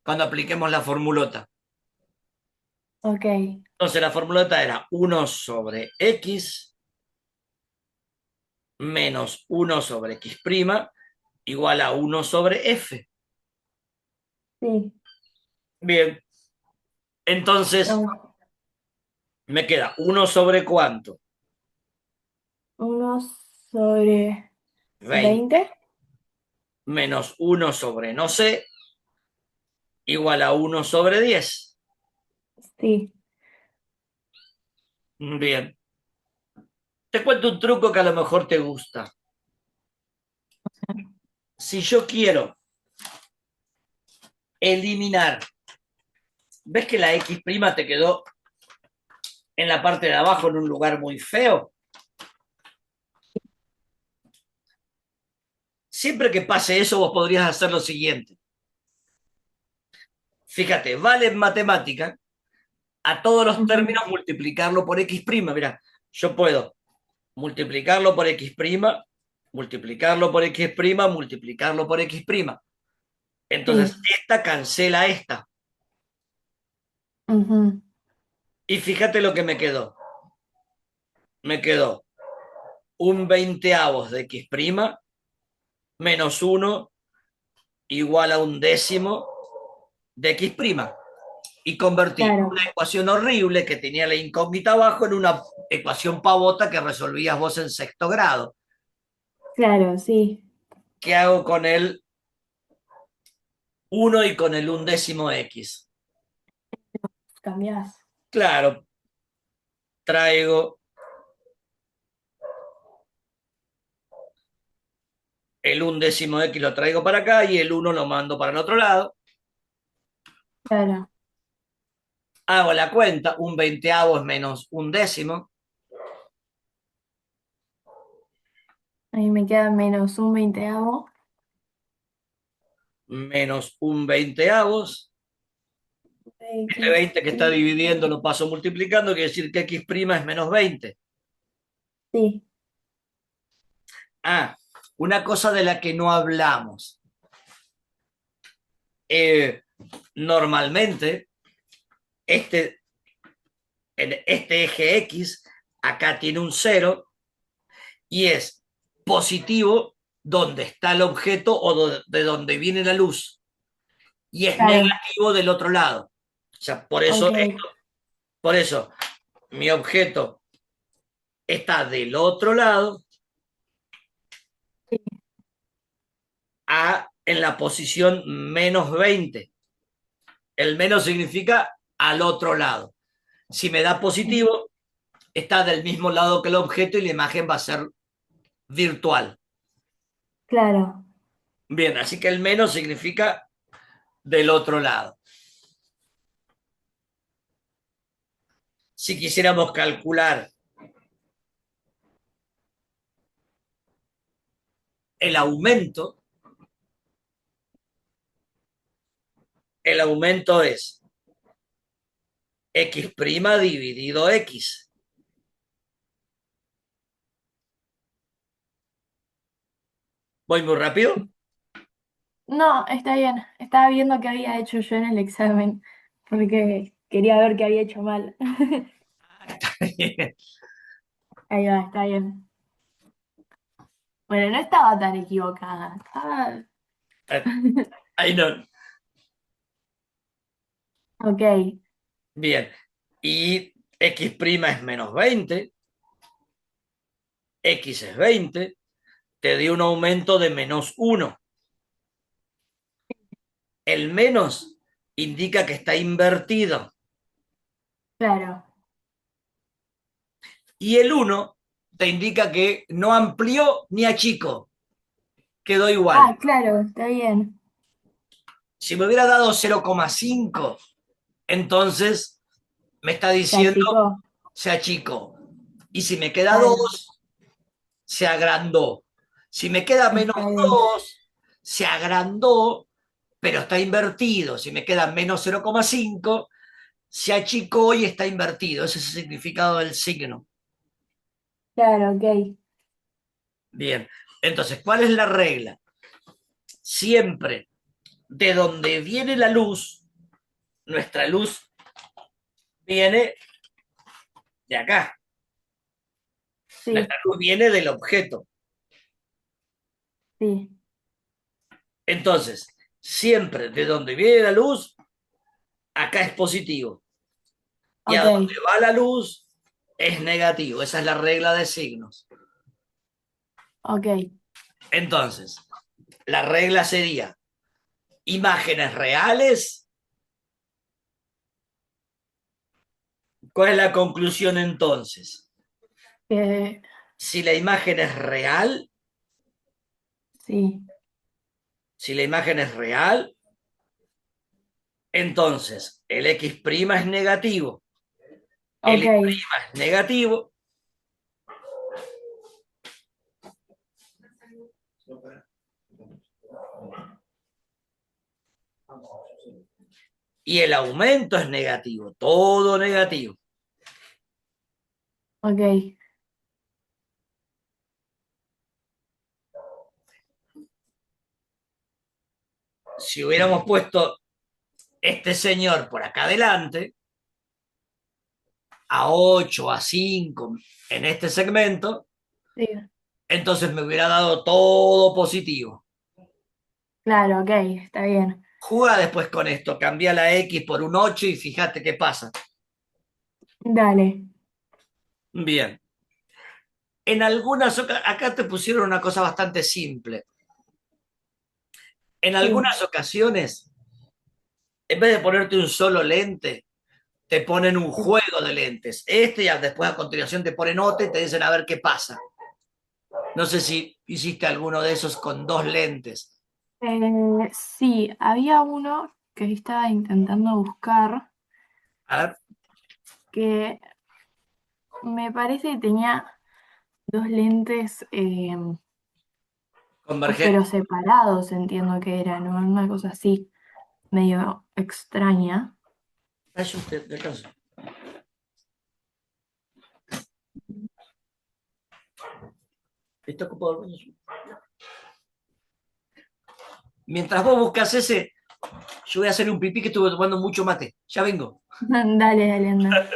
cuando apliquemos la formulota. ok. Entonces la formulota era 1/X menos 1/X' igual a 1/F. Sí. Bien, entonces No, me queda 1 sobre cuánto. sobre 20 20. menos 1 sobre no sé, igual a 1 sobre 10. Sí. Bien. Te cuento un truco que a lo mejor te gusta. Si yo quiero eliminar, ¿ves que la X' te quedó en la parte de abajo en un lugar muy feo? Siempre que pase eso, vos podrías hacer lo siguiente. Fíjate, vale en matemática a todos los Ujú. términos multiplicarlo por X'. Mira, yo puedo multiplicarlo por X', multiplicarlo por X', multiplicarlo por X'. Entonces, Sí. esta cancela esta. Ujú. Y fíjate lo que me quedó. Me quedó un veinteavos de X' menos 1 igual a un décimo de X'. Y convertí Claro, una ecuación horrible que tenía la incógnita abajo en una ecuación pavota que resolvías vos en sexto grado. claro, sí. ¿Qué hago con el uno y con el undécimo X? Cambiás. Claro, traigo el undécimo X, lo traigo para acá y el uno lo mando para el otro lado. Claro. Hago la cuenta, un veinteavo es menos un décimo, Ahí me queda menos un veinteavo. menos un veinteavos. Este X'. 20 que está dividiendo lo paso multiplicando, quiere decir que X' es menos 20. Sí. Ah, una cosa de la que no hablamos. Eh, Normalmente, este, en este eje X, acá tiene un cero y es positivo donde está el objeto o de donde viene la luz y es Claro. negativo del otro lado. O sea, Ok. por eso mi objeto está del otro lado Sí. en la posición menos 20. El menos significa al otro lado. Si me da positivo, está del mismo lado que el objeto y la imagen va a ser virtual. Claro. Bien, así que el menos significa del otro lado. Si quisiéramos calcular el aumento, el aumento es X' dividido X. ¿Voy muy rápido? No, está bien. Estaba viendo qué había hecho yo en el examen, porque quería ver qué había hecho mal. Ahí va, está bien. Bueno, no estaba tan equivocada. Ahí no. Ok, Bien. Y X' es menos 20, X es 20, te dio un aumento de menos 1. El menos indica que está invertido claro. y el uno te indica que no amplió ni achicó, quedó igual. Ah, claro, está bien. Si me hubiera dado 0,5, entonces me está Ya, diciendo chico. se achicó. Y si me queda Claro, 2, se agrandó. Si me queda menos está bien. 2, se agrandó, pero está invertido. Si me queda menos 0,5, se achicó y está invertido. Ese es el significado del signo. Claro, ok. Bien, entonces, ¿cuál es la regla? Siempre de donde viene la luz, nuestra luz viene de acá. Sí, Nuestra luz viene del objeto. sí. Entonces, siempre de donde viene la luz, acá es positivo. Y a Ok, donde va la luz, es negativo. Esa es la regla de signos. Ok, Entonces, la regla sería imágenes reales. ¿Cuál es la conclusión entonces? que Si la imagen es real, sí, si la imagen es real, entonces el X' es negativo, el ok, Y' es negativo, y el aumento es negativo, todo negativo. ok, Si hubiéramos puesto este señor por acá adelante, a 8 a 5 en este segmento, sí, entonces me hubiera dado todo positivo. claro, ok, está bien. Juega después con esto, cambia la X por un 8 y fíjate qué pasa. Dale, Bien. Acá te pusieron una cosa bastante simple. En sí, algunas ocasiones, en vez de ponerte un solo lente, te ponen un sí. juego de lentes. Y después a continuación te ponen otro y te dicen a ver qué pasa. No sé si hiciste alguno de esos con dos lentes. Sí, había uno que estaba intentando buscar A ver, que me parece que tenía dos lentes, pero convergente. separados, entiendo que eran, ¿no? Una cosa así, medio extraña. Eso te alcanzo. ¿Está ocupado el baño? Mientras vos buscas ese, yo voy a hacer un pipí que estuve tomando mucho mate. Ya vengo. Dale, dale, anda.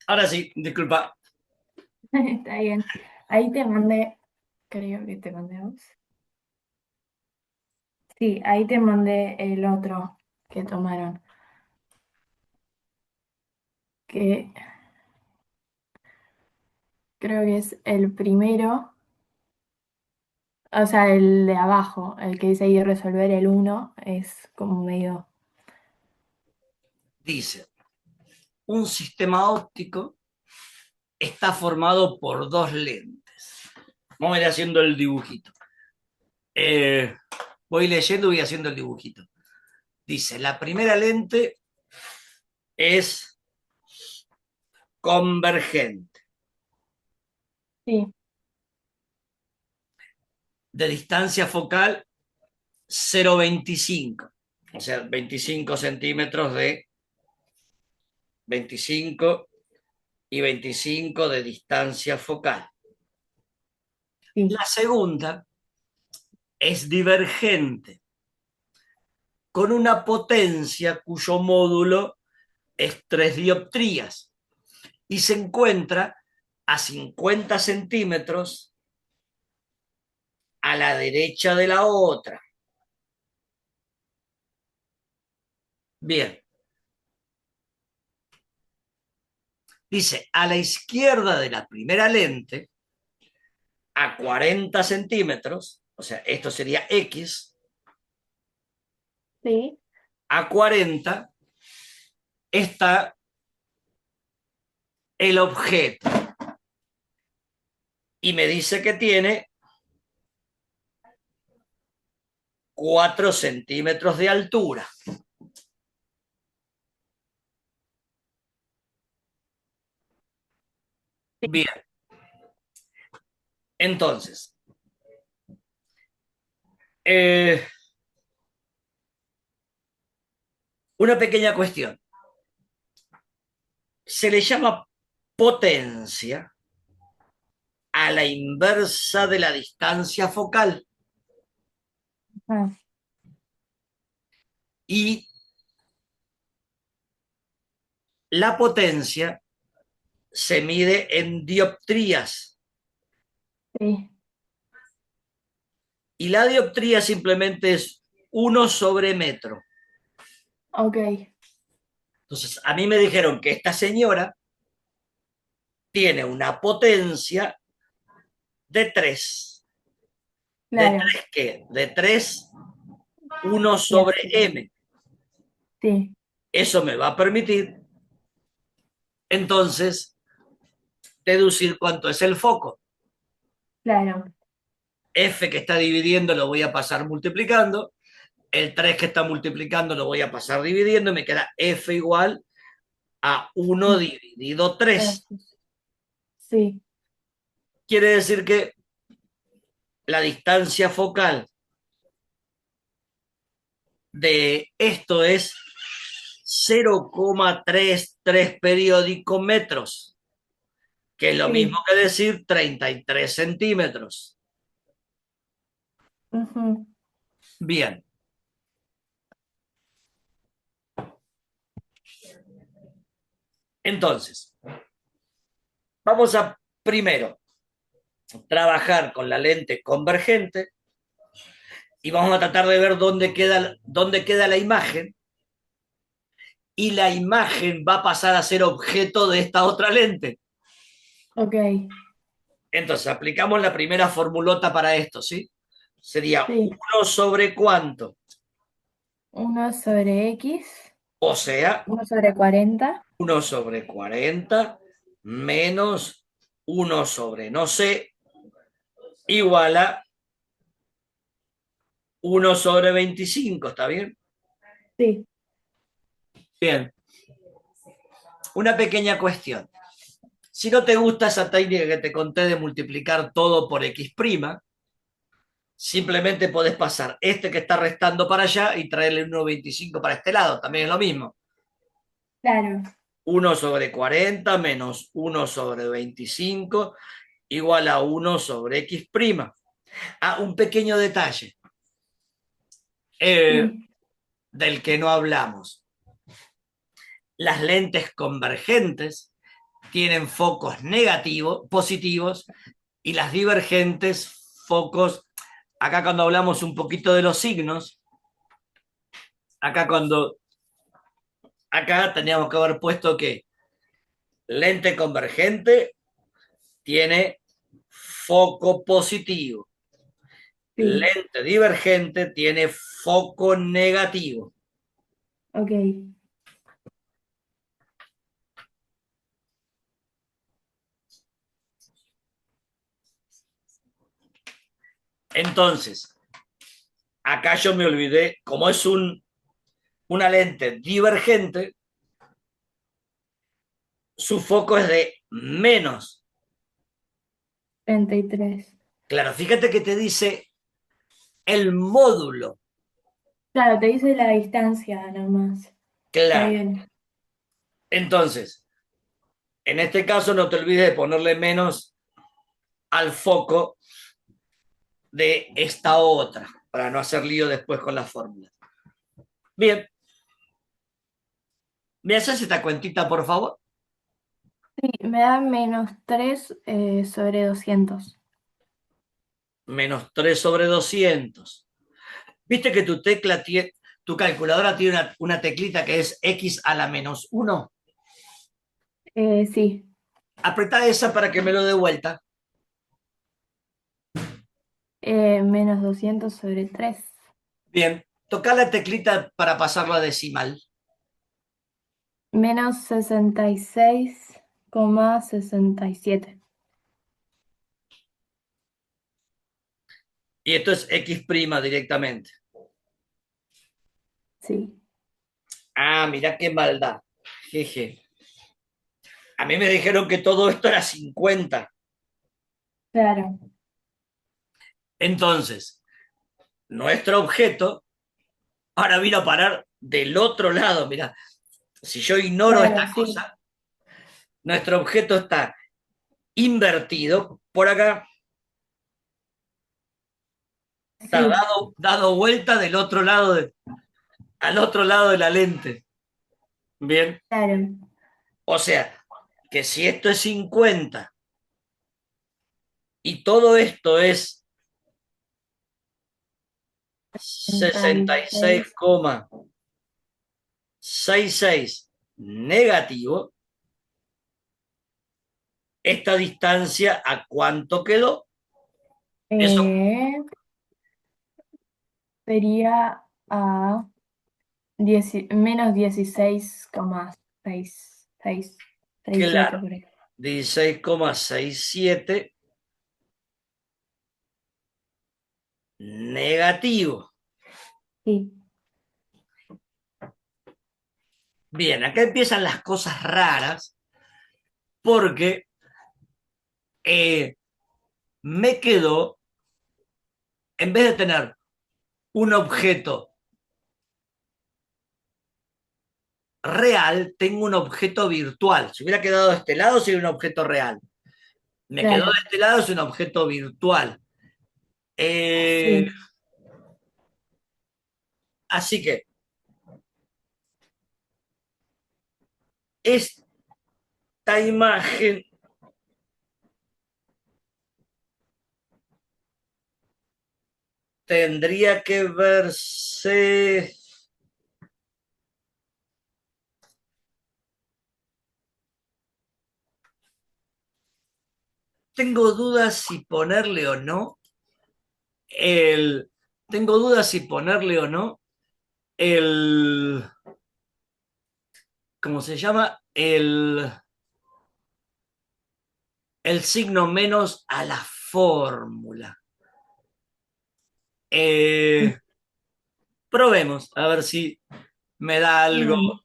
Ahora sí, disculpa. Está bien. Ahí te mandé, creo que te mandé a vos. Sí, ahí te mandé el otro que tomaron, que creo que es el primero, o sea, el de abajo, el que dice ahí resolver el uno, es como medio... Dice, un sistema óptico está formado por dos lentes. Vamos a ir haciendo el dibujito. Eh, Voy leyendo y voy haciendo el dibujito. Dice, la primera lente es convergente, Sí, de distancia focal 0,25, o sea, 25 centímetros de 25 y 25 de distancia focal. sí, La segunda es divergente, con una potencia cuyo módulo es 3 dioptrías y se encuentra a 50 centímetros a la derecha de la otra. Bien, dice, a la izquierda de la primera lente, a 40 centímetros, o sea, esto sería X, sí, a 40 está el objeto y me dice que tiene 4 centímetros de altura. sí. Bien, entonces, eh, una pequeña cuestión. Se le llama potencia a la inversa de la distancia focal Ah, y la potencia se mide en dioptrías sí, y la dioptría simplemente es 1/metro. ok, Entonces, a mí me dijeron que esta señora tiene una potencia de 3. ¿De claro, 3 qué? De 3, 1 y sobre así, m. sí, Eso me va a permitir, entonces, deducir cuánto es el foco. claro, F que está dividiendo lo voy a pasar multiplicando. El 3 que está multiplicando lo voy a pasar dividiendo y me queda F igual a 1 dividido 3. gracias. Sí, Quiere decir que la distancia focal de esto es 0,33 periódico metros, que es lo mismo sí, que decir 33 centímetros. ujú, Bien, entonces, vamos a primero trabajar con la lente convergente y vamos a tratar de ver dónde queda la imagen y la imagen va a pasar a ser objeto de esta otra lente. ok, Entonces, aplicamos la primera formulota para esto, ¿sí? Sería sí, 1 sobre cuánto. uno sobre X, O sea, 1/40, 1 sobre 40 menos 1 sobre no sé, igual a 1 sobre 25, ¿está bien? sí, Bien. Una pequeña cuestión. Si no te gusta esa técnica que te conté de multiplicar todo por X', simplemente podés pasar este que está restando para allá y traerle 1,25 para este lado, también es lo mismo. claro, 1 sobre 40 menos 1 sobre 25 igual a 1 sobre X'. Ah, un pequeño detalle eh, sí, del que no hablamos. Las lentes convergentes tienen focos negativos, positivos, y las divergentes focos, acá cuando hablamos un poquito de los signos, Acá acá teníamos que haber puesto que lente convergente tiene foco positivo. Sí, Lente divergente tiene foco negativo. ok. Entonces, acá yo me olvidé, como es una lente divergente, su foco es de menos. 33. Claro, fíjate que te dice el módulo. Claro, te dice la distancia nomás. Está Claro. bien. Entonces, en este caso no te olvides de ponerle menos al foco de esta otra, para no hacer lío después con la fórmula. Bien, ¿me haces esta cuentita, por favor? Sí, me da -3 sobre 200. Menos 3 sobre 200. ¿Viste que tu calculadora tiene una teclita que es x a la -1? Sí, Apretá esa para que me lo dé vuelta. -200 sobre 3. Bien, toca la teclita para pasarlo a decimal. -66,67. Y esto es x' directamente. Sí, Ah, mirá qué maldad. Jeje. A mí me dijeron que todo esto era 50. claro. Entonces, nuestro objeto ahora vino a parar del otro lado. Mirá, si yo ignoro esta Claro, sí. cosa, nuestro objeto está invertido por acá, está Sí, dado vuelta del otro lado, al otro lado de la lente. Bien, claro. o sea, que si esto es 50 y todo esto es 36. 66,66 negativo, esta distancia, ¿a cuánto quedó? Eso, Eh, sería a -16,667 claro, por ahí. 16,67 negativo. Sí. Bien, acá empiezan las cosas raras porque eh, me quedó, en vez de tener un objeto real, tengo un objeto virtual. Si hubiera quedado de este lado, sería un objeto real. Me quedó de Claro, este lado, es un objeto virtual. Eh, sí. así que esta imagen tendría que verse. Tengo dudas si ponerle o no el. Tengo dudas si ponerle o no el. ¿Cómo se llama? El signo menos a la fórmula. Eh, probemos a ver si me da Mm,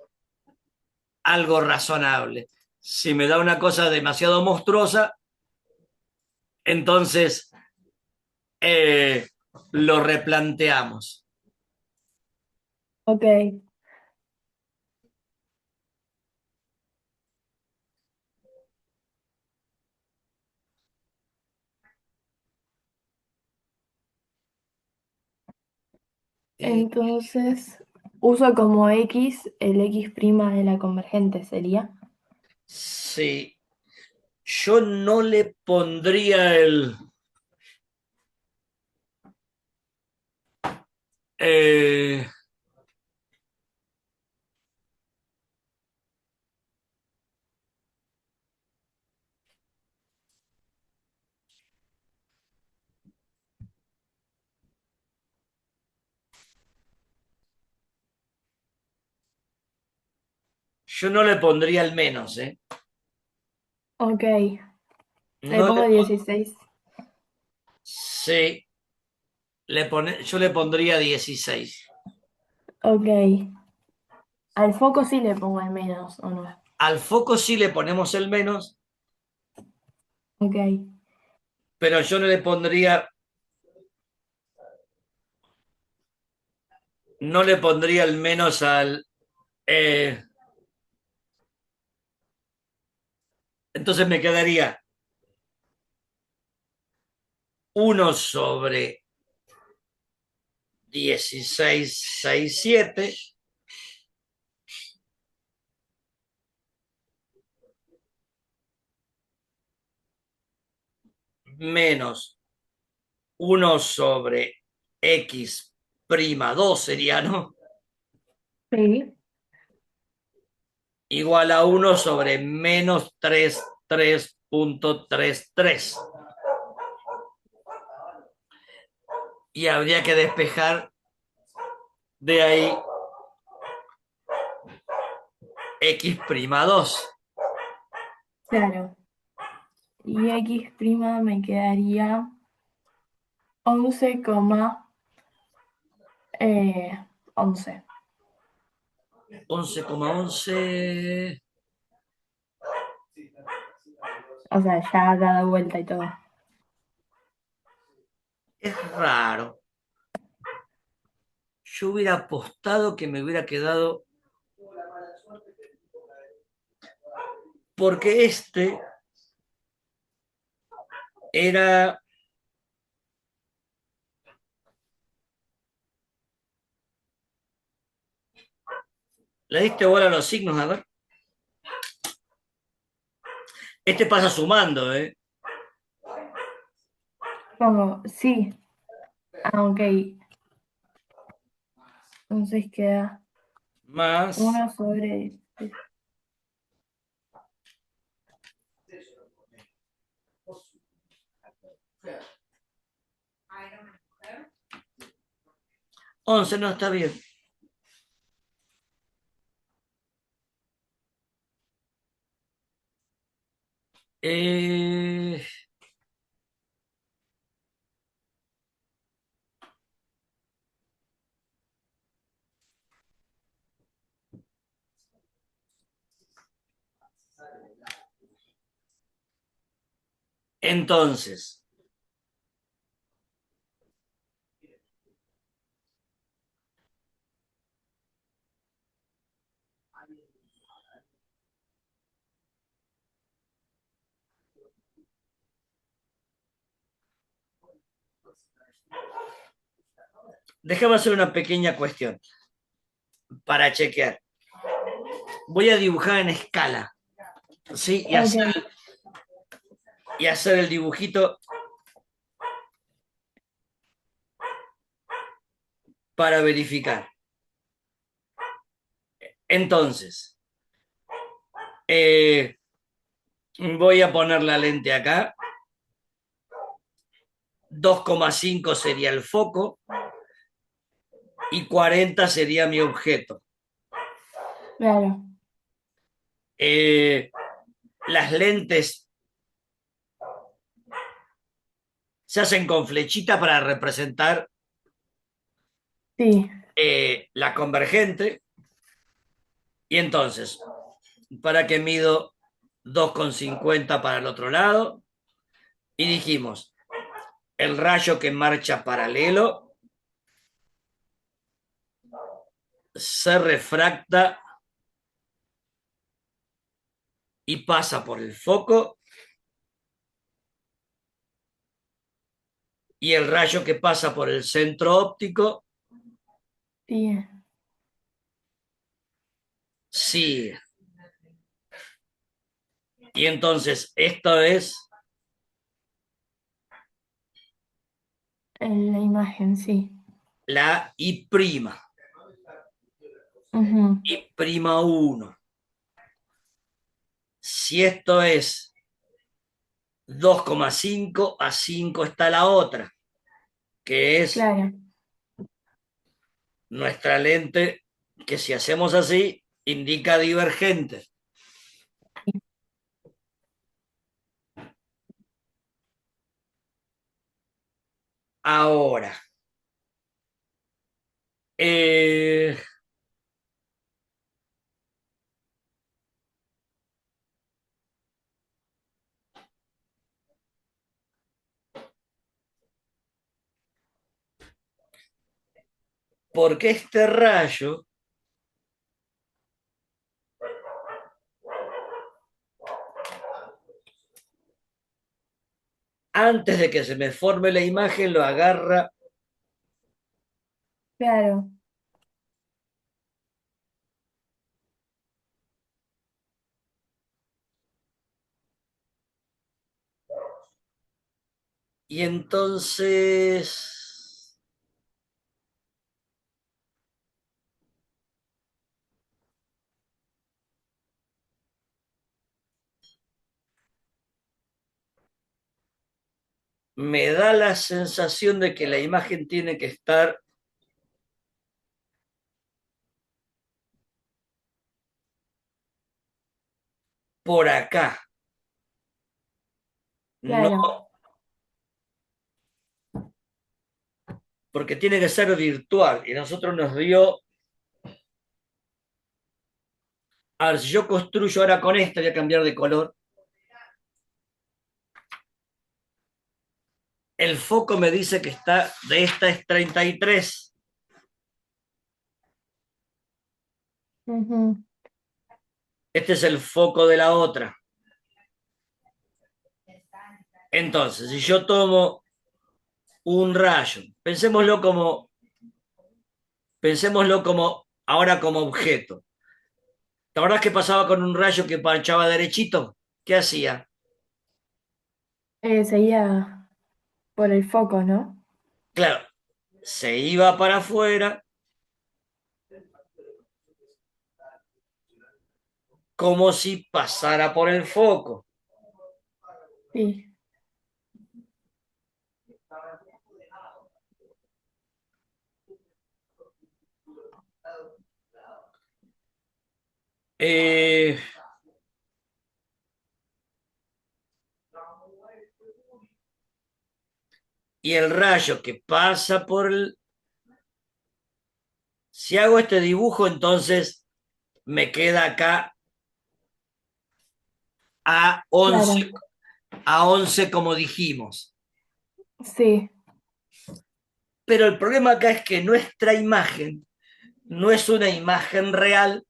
algo razonable. Si me da una cosa demasiado monstruosa, entonces eh, lo replanteamos. ok. Eh, Entonces, uso como X el X' de la convergente, ¿sería? sí, yo no le pondría eh, Yo no le pondría el menos, ¿eh? Ok, le No pongo le, 16. sí, yo le pondría 16. Ok, al foco sí le pongo el menos, ¿o no? Al foco sí le ponemos el menos, Ok, pero yo no le pondría el menos eh, entonces me quedaría 1/16,67 menos 1/x' 2 sería, ¿no? sí, Igual a 1/-3,3.33. Y habría que despejar de ahí x'2. claro. Y X' me quedaría 11,11. 11,11. O sea, ya dado vuelta y todo. Es raro. Yo hubiera apostado que me hubiera quedado, porque este era, ¿le diste bola a los signos? A ver. Este pasa sumando, ¿eh? Pongo, sí. Ah, ok. Entonces queda Más 1/. 11, no está bien. Eh, entonces, déjame hacer una pequeña cuestión para chequear. Voy a dibujar en escala, ¿sí? Y Ok, hacer el dibujito para verificar. Entonces, eh, voy a poner la lente acá. 2,5 sería el foco y 40 sería mi objeto. claro. Eh, las lentes se hacen con flechita para representar Sí, la convergente. Y entonces, ¿para qué mido 2,50 para el otro lado? Y dijimos, el rayo que marcha paralelo se refracta y pasa por el foco, y el rayo que pasa por el centro óptico sí. sigue. Y entonces esto es En la imagen, sí. la I', Ujú, I'1. Si esto es 2,5, a 5 está la otra, que es claro, nuestra lente, que si hacemos así, indica divergente. Ahora, eh, porque este rayo antes de que se me forme la imagen lo agarra Claro, y entonces me da la sensación de que la imagen tiene que estar por acá, no claro. porque tiene que ser virtual y nosotros nos dio, a ver, si yo construyo ahora con esta, voy a cambiar de color, el foco me dice que está, de esta es 33. Ujú. Este es el foco de la otra. Entonces, si yo tomo un rayo, pensémoslo como ahora como objeto. ¿Te acordás qué pasaba con un rayo que panchaba derechito? ¿Qué hacía? Seguía por el foco, ¿no? Claro, se iba para afuera como si pasara por el foco. Sí. Eh, y el rayo que pasa por el... Si hago este dibujo, entonces me queda acá a Claro, 11, a 11 como dijimos. sí, Pero el problema acá es que nuestra imagen no es una imagen real,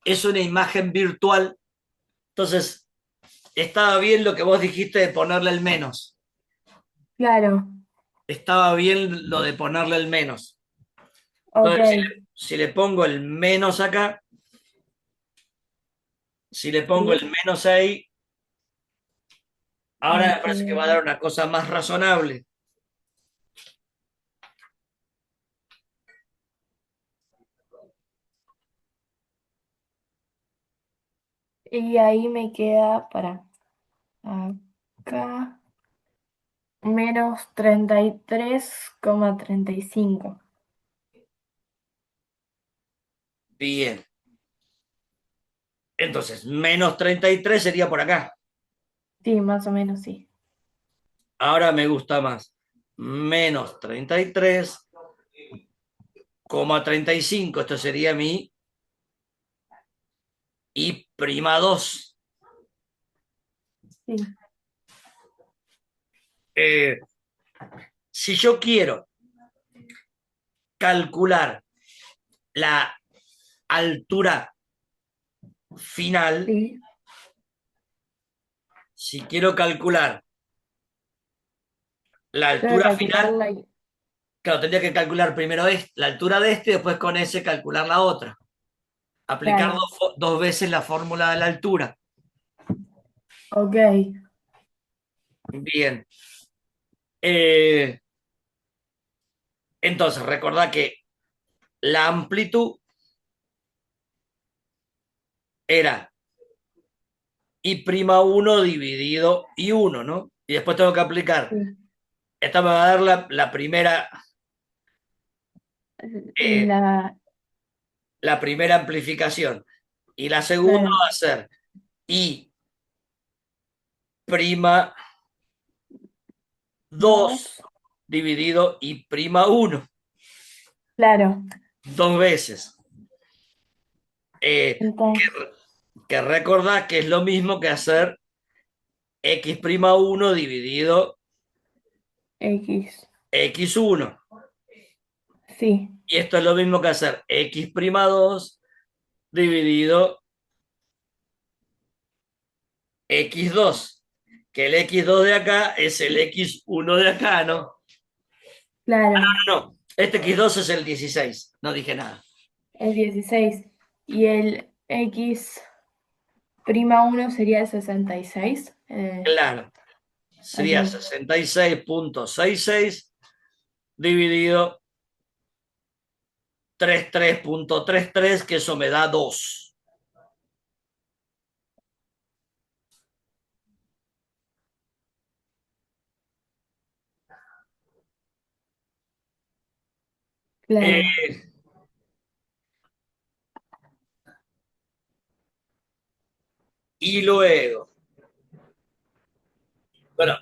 es una imagen virtual. Entonces, estaba bien lo que vos dijiste de ponerle el menos. claro. Estaba bien lo de ponerle el menos. Ok, Entonces, si le pongo el menos acá, si le pongo sí. el menos ahí, ahora Me me parece que va a queda. dar una cosa más razonable. Y ahí me queda para acá menos 33,35. Bien. Entonces, menos 33 sería por acá. Sí, más o menos sí. Ahora me gusta más. Menos 33,35. Esto sería mi I'2. Sí, Eh, si yo quiero calcular la altura final, sí. si quiero calcular la Tengo que altura final, calcularla. claro, tendría que calcular primero la altura de este y después con ese calcular la otra. Aplicar Claro, dos veces la fórmula de la altura. ok. Bien. Eh, entonces, recordad que la amplitud era I'1 dividido I1, ¿no? Y después tengo que aplicar. Sí. Esta me va a dar la primera, eh, La, la primera amplificación. Y la segunda claro. va a ser I prima 2 Dos, dividido I prima 1, claro. dos veces. Eh, que, Entonces, que recordar que es lo mismo que hacer X prima 1 dividido X. X1. Sí, Y esto es lo mismo que hacer X prima 2 dividido X2. Que el X2 de acá es el X1 de acá, ¿no? claro. No, este X2 es el 16. No dije nada. El 16. Y el X prima uno sería el 66. Claro, sería Ok, 66,66 dividido 33,33, que eso me da 2. claro. Y luego, bueno,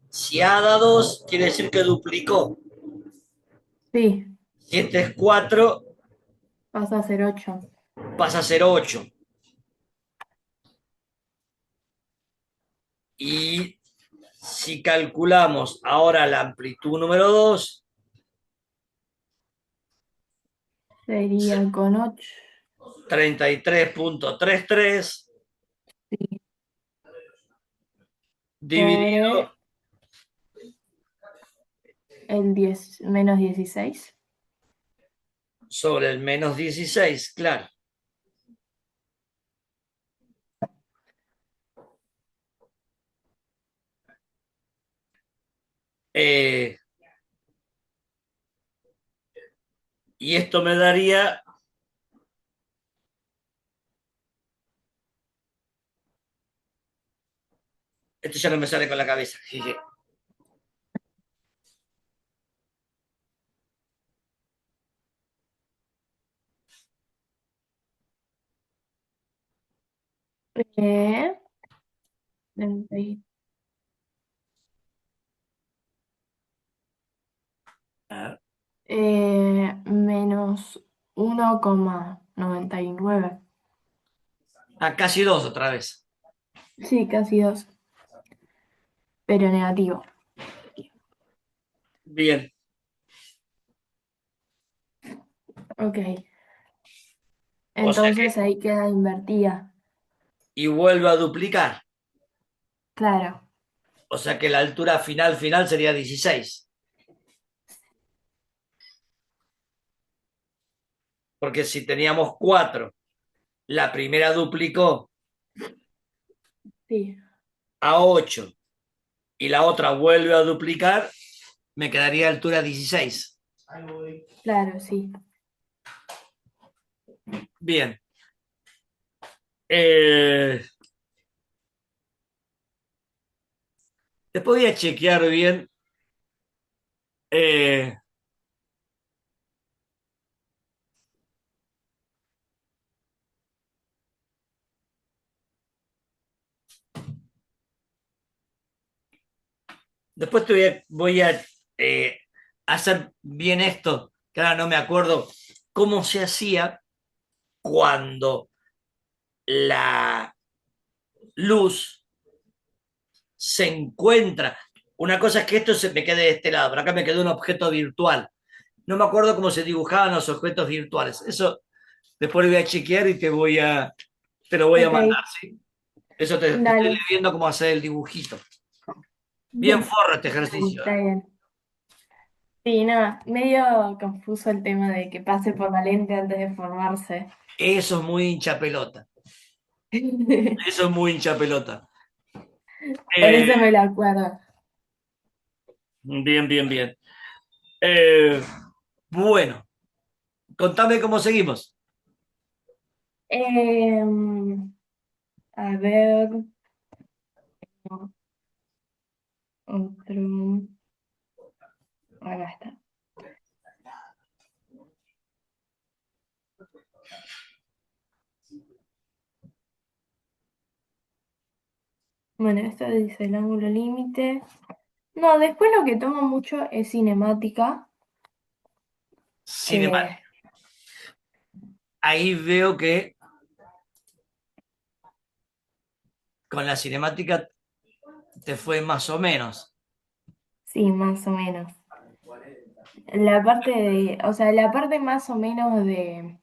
si A da 2 quiere decir que duplicó. Sí, Si este es 4 pasa a ser 8. pasa a ser 8. Y si calculamos ahora la amplitud número 2, Sería con 8. 33,33 Sí, dividido sobre el 10 menos 16. sobre el menos 16, claro. Eh, y esto me daría, esto ya no me sale con la cabeza. Eh, 30 menos 1,99. Casi 2 otra vez. Sí, casi 2, pero negativo. Bien. Ok, O sea que, entonces ahí queda invertida. y vuelvo a duplicar. Claro, O sea que la altura final sería 16. Porque si teníamos 4, la primera duplicó sí, a 8 y la otra vuelve a duplicar, me quedaría altura 16. claro, sí. Bien. Eh, Después voy a chequear bien. eh, Después voy a hacer bien esto, que ahora no me acuerdo cómo se hacía cuando la luz se encuentra. Una cosa es que esto se me quede de este lado, pero acá me quedó un objeto virtual. No me acuerdo cómo se dibujaban los objetos virtuales. Eso después lo voy a chequear y te lo voy a Ok, mandar, ¿sí? Eso te estoy dale. viendo cómo hacer el dibujito. Bien forro este ejercicio. Está bien. Sí, no, medio confuso el tema de que pase por la lente antes de formarse. Eso es muy hincha pelota. Eso es muy hincha pelota. Por Eh, eso me lo acuerdo. Bien, bien, bien. Eh, bueno, contame cómo seguimos. Em, a ver, otro. Acá está. Bueno, esto dice el ángulo límite. No, después lo que tomo mucho es cinemática, que Cinemática. Ahí veo que con la cinemática te fue más o menos. sí, más o menos. La parte de, o sea, la parte más o menos de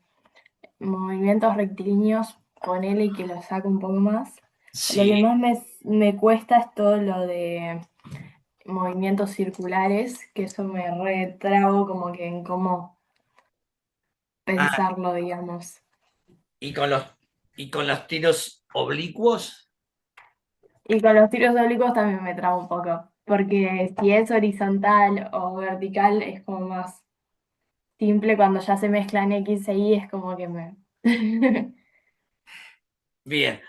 movimientos rectilíneos, ponele que lo saco un poco más. Lo Sí. que más me cuesta es todo lo de movimientos circulares, que eso me retrago como que en cómo Ah, pensarlo, digamos. y con los tiros oblicuos. Y con los tiros oblicuos también me trabo un poco, porque si es horizontal o vertical es como más simple, cuando ya se mezclan X e Y es como que me... Bien.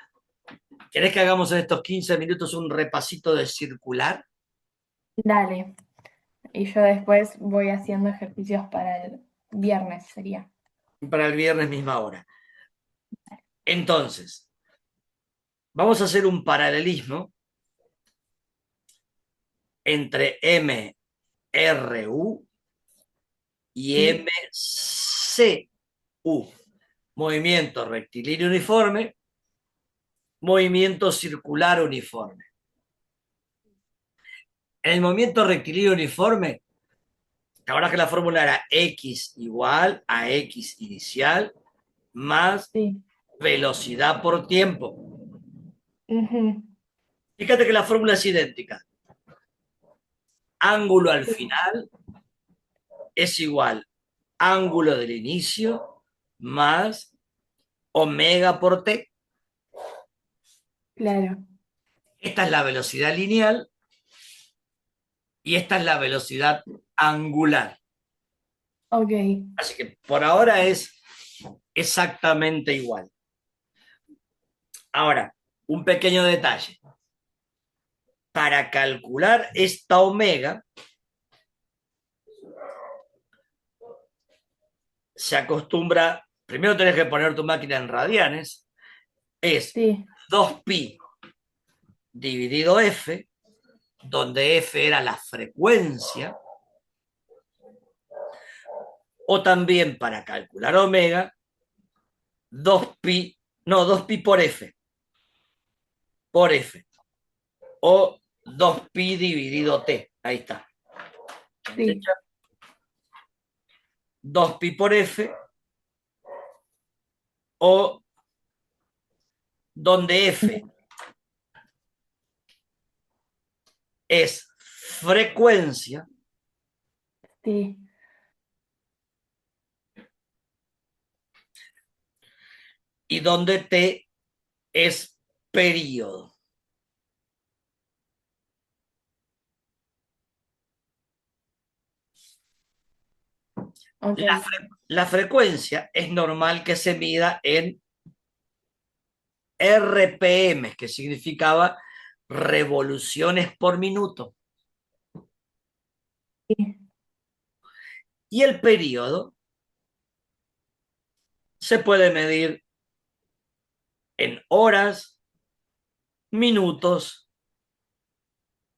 ¿Querés que hagamos en estos 15 minutos un repasito de circular? Dale, y yo después voy haciendo ejercicios para el viernes, sería. Para el viernes misma hora. Entonces, vamos a hacer un paralelismo entre MRU y Sí, MCU. Movimiento rectilíneo uniforme, movimiento circular uniforme. En el movimiento rectilíneo uniforme, ahora que la fórmula era X igual a X inicial más sí. velocidad por tiempo. Ujú. Fíjate que la fórmula es idéntica. Ángulo al Sí, final es igual ángulo del inicio más omega por t. claro. Esta es la velocidad lineal y esta es la velocidad angular. Ok, Así que por ahora es exactamente igual. Ahora, un pequeño detalle. Para calcular esta omega, se acostumbra, primero tenés que poner tu máquina en radianes, es sí, 2pi dividido f, donde f era la frecuencia, o también para calcular omega, 2pi, no, 2pi por f, o 2pi dividido t, ahí está. sí, 2pi por f, o donde f es frecuencia sí. y donde t es periodo. Ok, La frecuencia es normal que se mida en RPM, que significaba revoluciones por minuto. sí, Y el periodo se puede medir en horas, minutos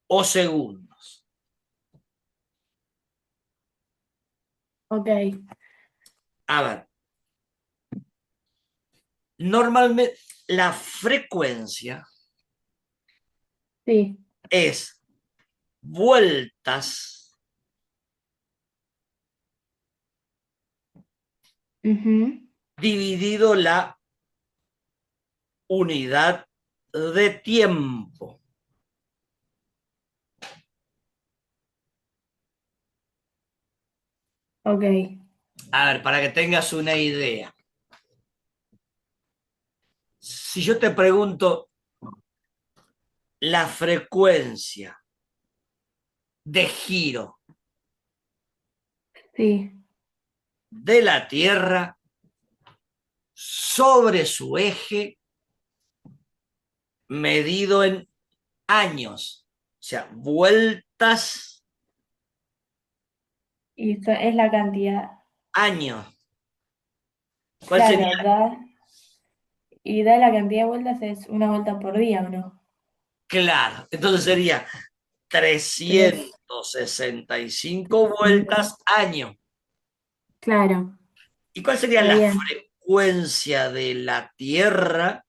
o segundos. ok, A ver, normalmente la frecuencia sí. es vueltas Ujú. dividido la unidad de tiempo. Ok, A ver, para que tengas una idea. Si yo te pregunto la frecuencia de giro sí, de la Tierra sobre su eje medido en años, o sea, vueltas, y esto es la cantidad. años. ¿Cuál sería? Claro, y da la cantidad de vueltas es una vuelta por día, ¿o no? Claro, entonces sería Tres, 365 cinco. vueltas año. Claro, ¿Y cuál sería re la bien. frecuencia de la Tierra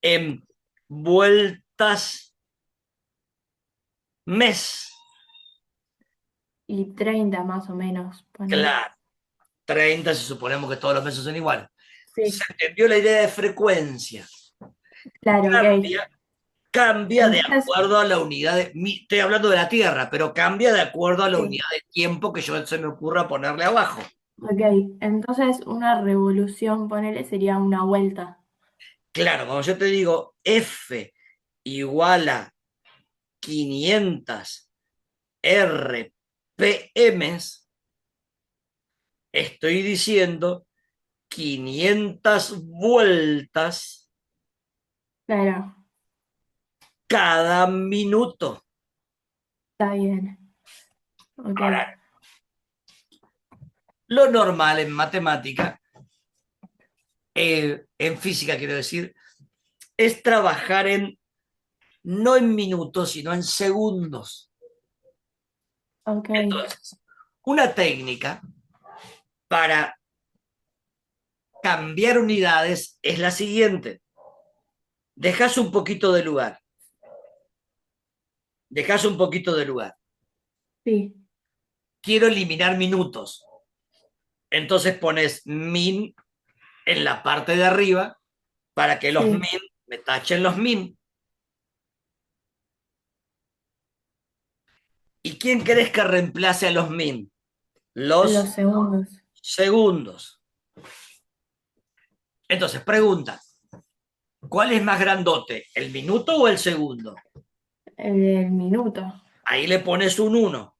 en vueltas mes? Y 30 más o menos, ponele. Claro, 30 si suponemos que todos los meses son iguales. Se Sí, entendió la idea de frecuencia. claro, ok. Cambia, cambia de Entonces, acuerdo a la unidad de... Estoy hablando de la Tierra, pero cambia de acuerdo a la sí, unidad de tiempo que yo se me ocurra ponerle abajo. ok. Entonces, una revolución, ponele, sería una vuelta. Claro, cuando yo te digo F igual a 500 RPMs, estoy diciendo 500 vueltas Claro, cada minuto. está bien. Ok, Ahora, lo normal en matemática, en física quiero decir, es trabajar en no en minutos, sino en segundos. ok, Entonces, una técnica para cambiar unidades es la siguiente. Dejas un poquito de lugar, dejas un poquito de lugar. sí, Quiero eliminar minutos. Entonces pones min en la parte de arriba para que los min sí. me tachen los min. ¿Y quién crees que reemplace a los min? Los Los segundos. segundos. Entonces, pregunta, ¿cuál es más grandote, el minuto o el segundo? El minuto. Ahí le pones un uno.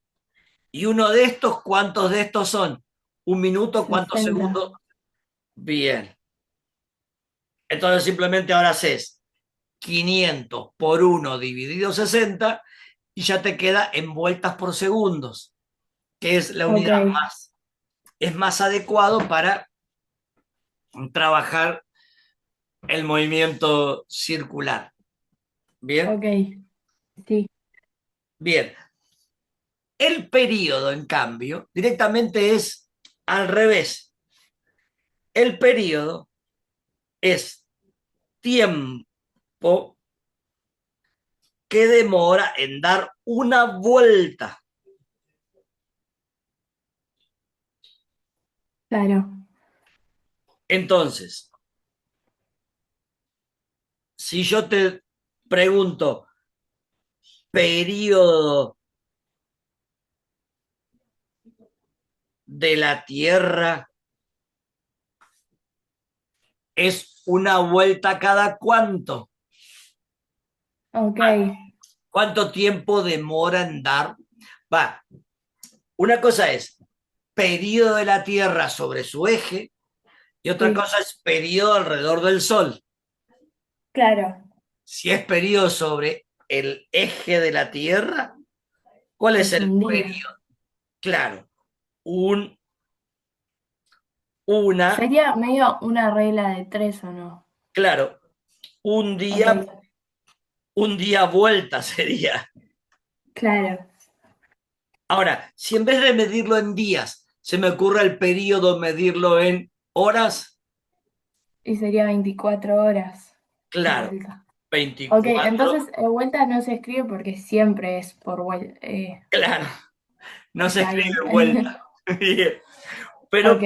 ¿Y uno de estos, cuántos de estos son? ¿Un minuto? ¿Cuántos 60. segundos? Bien. Entonces simplemente ahora haces 500 por uno dividido 60 y ya te queda en vueltas por segundos, que es la Ok, unidad más, es más adecuado para trabajar el movimiento circular. Bien, ok, sí, bien. El periodo, en cambio, directamente es al revés. El periodo es tiempo que demora en dar una vuelta. claro. Entonces, si yo te pregunto, periodo de la Tierra es una vuelta cada cuánto. Ok, ¿Cuánto tiempo demora en dar? Va, una cosa es periodo de la Tierra sobre su eje y otra sí, cosa es periodo alrededor del Sol. claro. Si es periodo sobre el eje de la Tierra, ¿cuál es Es el un día. periodo? Claro, un, una, Sería medio una regla de tres, ¿o no? claro, Ok, un día vuelta sería. claro. Ahora, si en vez de medirlo en días, se me ocurre el periodo medirlo en horas, Y sería 24 horas claro, vuelta. Ok, 24, entonces vuelta no se escribe porque siempre es por vuelta. claro, no se Está escribe bien. vuelta. Pero Ok,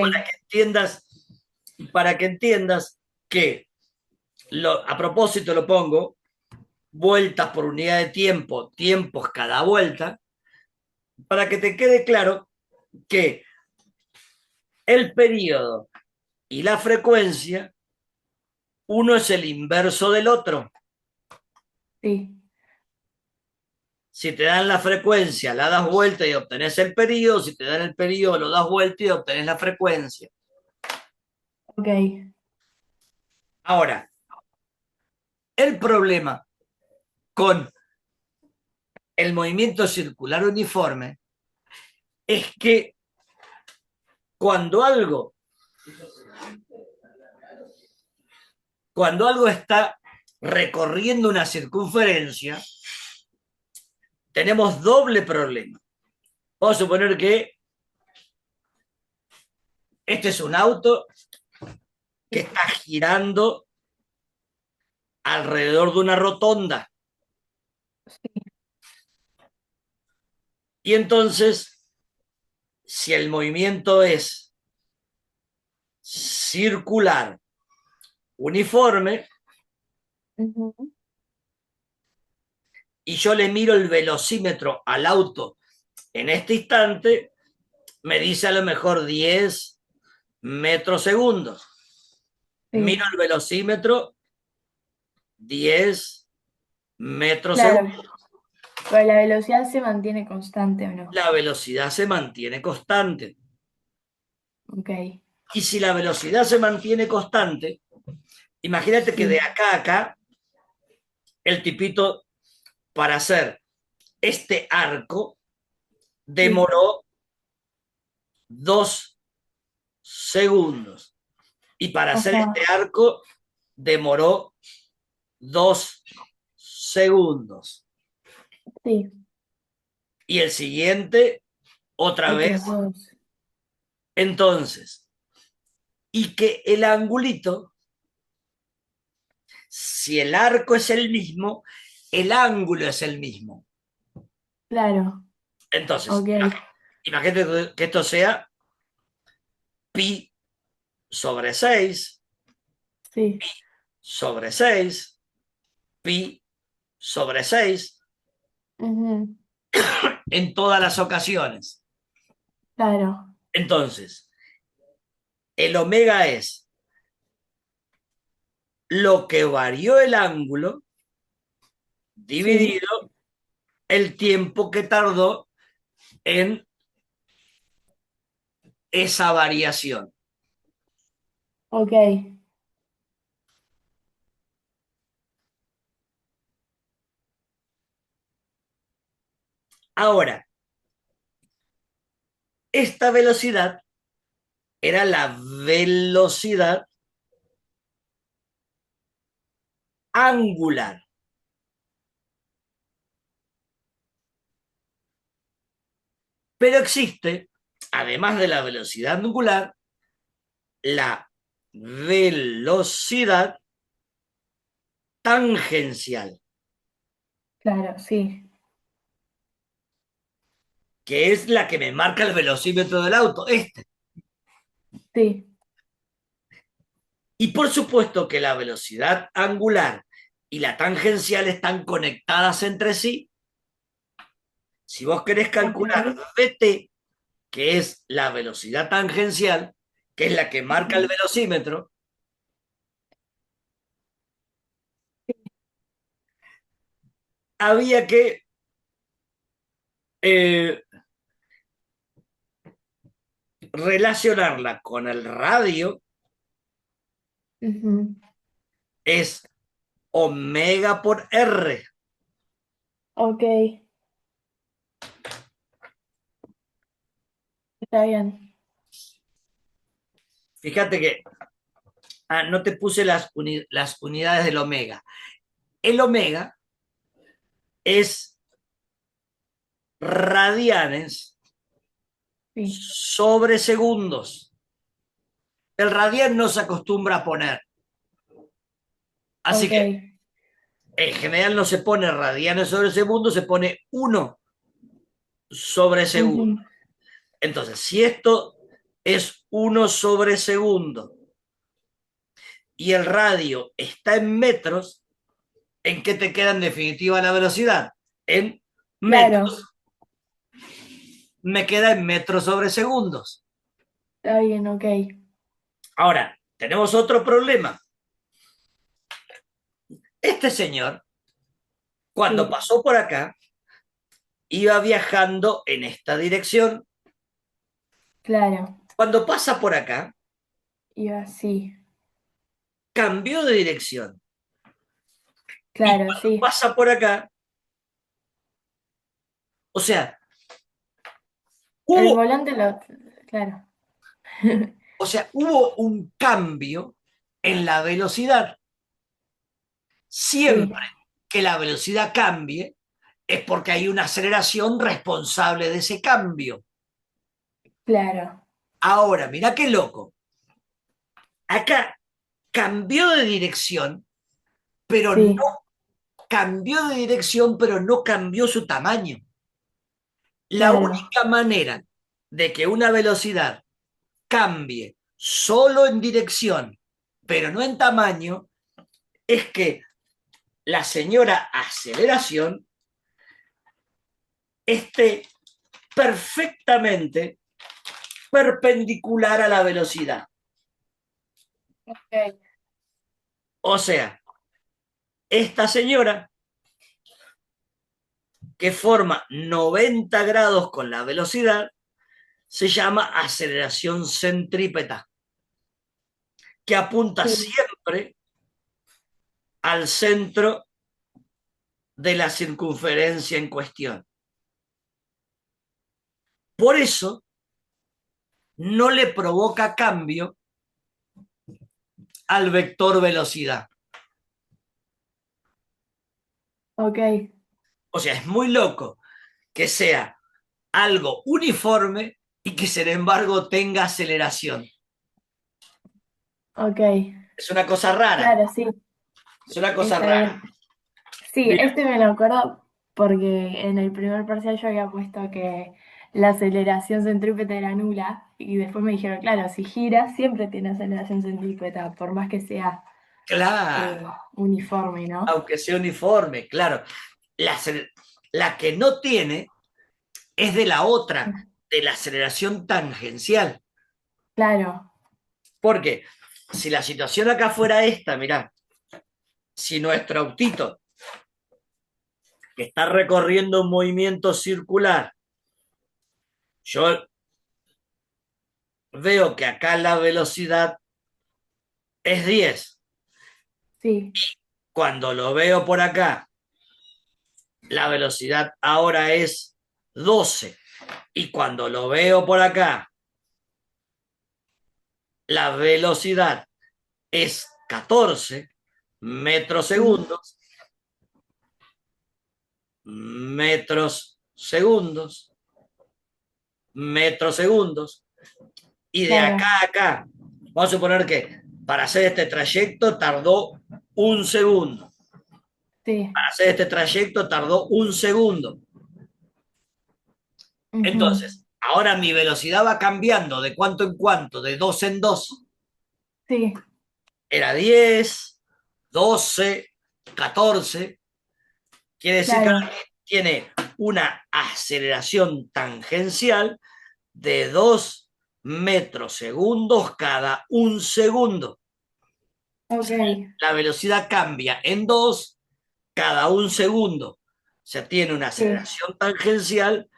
para que entiendas que a propósito lo pongo, vueltas por unidad de tiempo, tiempos cada vuelta, para que te quede claro que el periodo y la frecuencia, uno es el inverso del otro. sí, Si te dan la frecuencia, la das vuelta y obtenés el periodo. Si te dan el periodo, lo das vuelta y obtenés la frecuencia. ok, Ahora, el problema con el movimiento circular uniforme es que cuando algo Cuando algo está recorriendo una circunferencia, tenemos doble problema. Vamos a suponer que este es un auto que está girando alrededor de una rotonda. Y entonces, si el movimiento es circular, uniforme, Ujú. y yo le miro el velocímetro al auto en este instante, me dice a lo mejor 10 metros segundos. Miro Sí, el velocímetro, 10 metros claro, segundos. pero la velocidad se mantiene constante, ¿o no? La velocidad se mantiene constante. Ok, Y si la velocidad se mantiene constante, imagínate que de sí, acá a acá, el tipito para hacer este arco sí, demoró 2 segundos. Y para hacer este ajá, arco demoró 2 segundos. sí, Y el siguiente, otra vez. otros dos. Entonces, y que el angulito, si el arco es el mismo, el ángulo es el mismo. Claro, Entonces, ok, imagínate que esto sea pi sobre 6 sí, sobre 6 pi sobre 6 ujú, en todas las ocasiones. claro, Entonces, el omega es lo que varió el ángulo sí, dividido el tiempo que tardó en esa variación. ok, Ahora, esta velocidad era la velocidad angular. Pero existe, además de la velocidad angular, la velocidad tangencial, claro, sí, que es la que me marca el velocímetro del auto, este. sí, Y por supuesto que la velocidad angular y la tangencial están conectadas entre sí. Si vos querés ok, calcular VT, que es la velocidad tangencial, que es la que marca el ujú, velocímetro, había que eh, relacionarla con el radio, ujú, es omega por R. ok, está bien, Fíjate que no te puse las unidades del omega. El omega es radianes sí, sobre segundos. El radian no se acostumbra a poner. Así ok, que en general no se pone radianes sobre segundo, se pone 1 sobre segundo. ujú, Entonces, si esto es 1 sobre segundo y el radio está en metros, ¿en qué te queda en definitiva la velocidad? En claro, metros. Me queda en metros sobre segundos. está bien, ok, Ahora, tenemos otro problema. Este señor, cuando sí, pasó por acá, iba viajando en esta dirección. claro, Cuando pasa por acá, y así, cambió de dirección. Y claro, cuando sí, pasa por acá, o sea, el hubo, volante lo, claro, O sea, hubo un cambio en la velocidad. Sí, Siempre que la velocidad cambie, es porque hay una aceleración responsable de ese cambio. claro, Ahora, mira qué loco. Acá cambió de dirección, pero no sí, cambió de dirección, pero no cambió su tamaño. La claro, única manera de que una velocidad cambie solo en dirección, pero no en tamaño, es que la señora aceleración esté perfectamente perpendicular a la velocidad. ok, O sea, esta señora que forma 90 grados con la velocidad se llama aceleración centrípeta, que apunta sí, siempre al centro de la circunferencia en cuestión. Por eso no le provoca cambio al vector velocidad. ok, O sea, es muy loco que sea algo uniforme y que sin embargo tenga aceleración. ok, Es una cosa rara, claro, sí, es una cosa está rara. bien. Sí, Bien, este me lo acuerdo porque en el primer parcial yo había puesto que la aceleración centrípeta era nula y después me dijeron, claro, si gira siempre tiene aceleración centrípeta, por más que sea claro, uniforme, ¿no? aunque sea uniforme, claro. La, la que no tiene es de la otra, de la aceleración tangencial. Claro, Porque si la situación acá fuera esta, mirá, si nuestro autito que está recorriendo un movimiento circular, yo veo que acá la velocidad es 10. sí, Cuando lo veo por acá, la velocidad ahora es 12. Y cuando lo veo por acá, la velocidad es 14 metros sí, segundos, metros segundos, metros segundos. Y de acá claro, a acá, vamos a suponer que para hacer este trayecto tardó un segundo. sí, Para hacer este trayecto tardó un segundo. ujú, Entonces, ahora mi velocidad va cambiando de cuánto en cuánto, de dos en dos. sí, Era 10, 12, 14. Quiere decir que ahora claro, tiene una aceleración tangencial de 2 metros segundos cada un segundo. ok, La velocidad cambia en 2 cada un segundo. O sea, tiene una sí, aceleración tangencial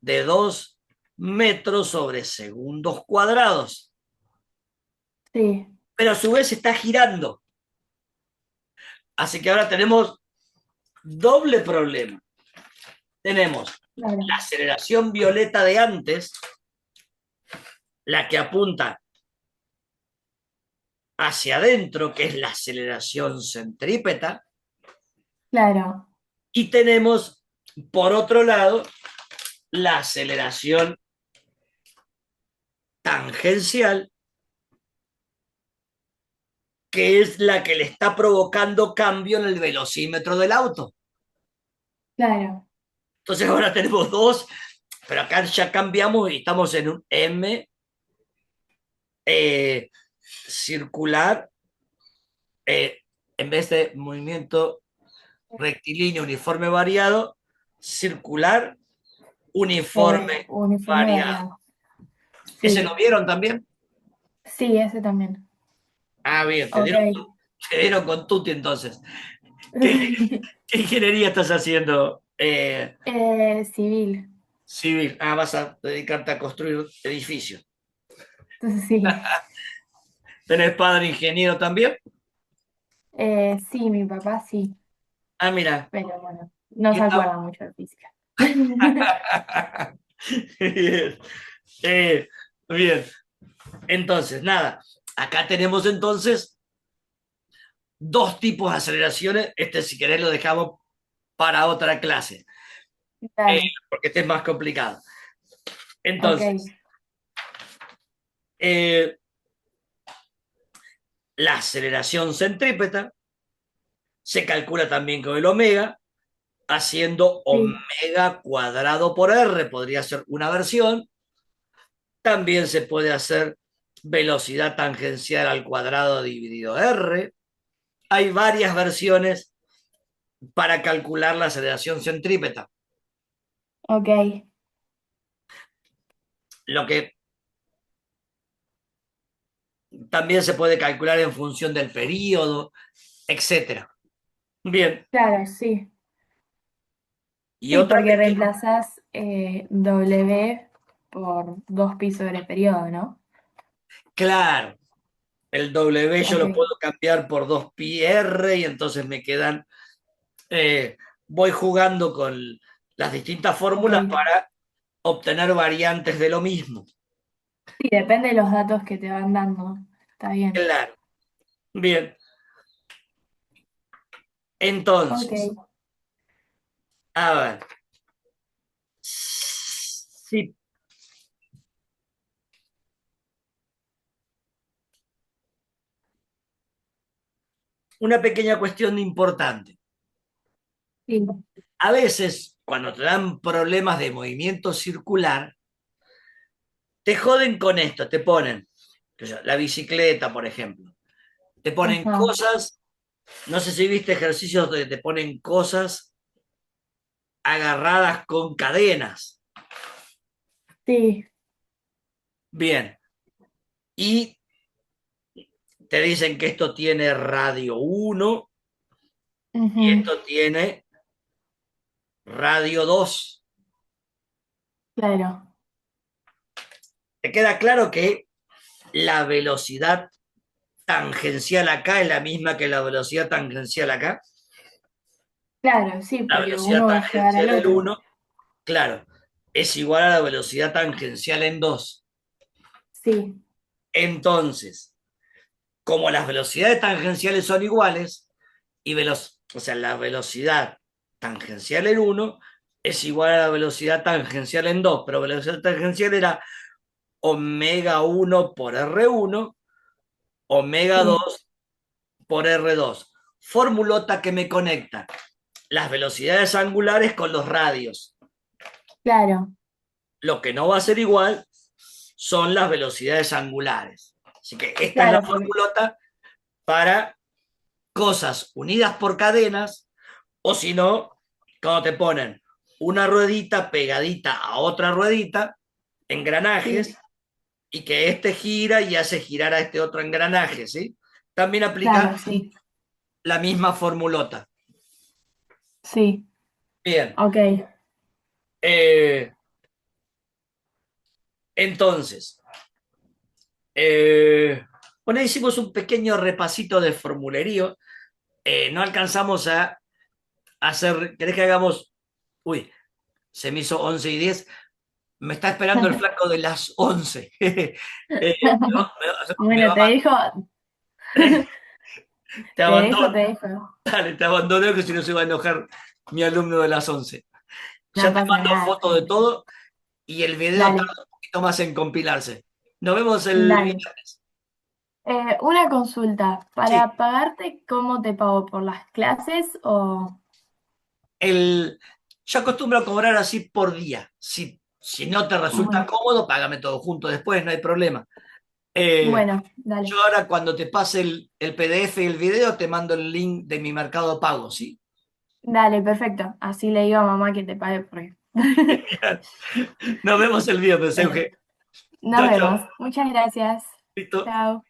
de 2 metros sobre segundos cuadrados. sí, Pero a su vez está girando. Así que ahora tenemos doble problema. Tenemos la claro, aceleración violeta de antes, la que apunta hacia adentro, que es la aceleración centrípeta, claro, y tenemos, por otro lado, la aceleración tangencial, que es la que le está provocando cambio en el velocímetro del auto. claro, Entonces ahora tenemos dos, pero acá ya cambiamos y estamos en un M circular, eh, en vez de movimiento rectilíneo uniforme variado, circular uniforme uniforme variado. variado, ¿Ese lo sí, vieron también? sí, ese también, Ah, bien, ok. te dieron con Tuti entonces. ¿Qué, qué ingeniería estás haciendo? Civil, Civil. Ah, vas a dedicarte a construir edificios. entonces sí. ¿Tenés padre ingeniero también? Sí, mi papá sí, Ah, mira. pero bueno, no ¿Qué se tal? acuerda mucho de física. Bien. Eh, bien. Entonces, nada, acá tenemos entonces dos tipos de aceleraciones. Este, si querés, lo dejamos para otra clase, Dale, porque este es más complicado. ok. Entonces, eh, la aceleración centrípeta se calcula también con el omega, haciendo Sí, omega cuadrado por r, podría ser una versión. También se puede hacer velocidad tangencial al cuadrado dividido r. Hay varias versiones para calcular la aceleración centrípeta. ok. Lo que también se puede calcular en función del periodo, etcétera. Bien, Claro, sí. y Sí, otra porque pequeña, reemplazás W por 2 pi sobre periodo, ¿no? claro, el W yo Ok, lo puedo cambiar por 2pi r y entonces me quedan, voy jugando con las distintas ok. fórmulas para obtener variantes de lo mismo. Sí, depende de los datos que te van dando. Está bien. Claro, bien, Ok, entonces, a ver, si una pequeña cuestión importante. sí. A veces, cuando te dan problemas de movimiento circular, te joden con esto, te ponen la bicicleta, por ejemplo, te ponen Ajá, cosas, no sé si viste ejercicios donde te ponen cosas agarradas con cadenas. sí. Bien, y te dicen que esto tiene radio uno y Ujú, esto tiene radio 2. claro. ¿Te queda claro que la velocidad tangencial acá es la misma que la velocidad tangencial acá? Claro, sí, La porque velocidad uno va a llegar tangencial al del otro. uno, claro, es igual a la velocidad tangencial en 2. Sí, Entonces, como las velocidades tangenciales son iguales, o sea, la velocidad tangencial en uno es igual a la velocidad tangencial en 2, pero velocidad tangencial era omega uno por r uno, omega sí, 2 por r 2. Formulota que me conecta las velocidades angulares con los radios. claro, Lo que no va a ser igual son las velocidades angulares. Así que esta es la claro, porque, formulota para cosas unidas por cadenas, o si no, cuando te ponen una ruedita pegadita a otra ruedita, sí, engranajes, y que este gira y hace girar a este otro engranaje, ¿sí? También aplica claro, sí, la misma formulota. sí, Bien, ok. eh, entonces, bueno, hicimos un pequeño repasito de formulerío. No alcanzamos a hacer, ¿querés que hagamos? Uy, se me hizo 11:10. Me está esperando el flaco de las 11. Me Bueno, va te abandono. te dejo. Dale, te abandono que si no se va a enojar mi alumno de las 11. Ya No te pasa mando nada, foto de tranqui. todo y el video Dale, tarda un poquito más en compilarse. Nos vemos el dale. viernes. Una consulta, Sí, ¿para pagarte cómo te pago? ¿Por las clases o...? el, yo acostumbro a cobrar así por día. Si no te resulta Bueno, cómodo, págame todo junto después, no hay problema. Eh, bueno, dale. yo ahora cuando te pase el PDF y el video, te mando el link de mi Mercado Pago, ¿sí? Dale, perfecto. Así le digo a mamá que te pague porque... Nos vemos el viernes, Bueno, Euge. nos Chao, chao. vemos. Muchas gracias. Listo. Chao.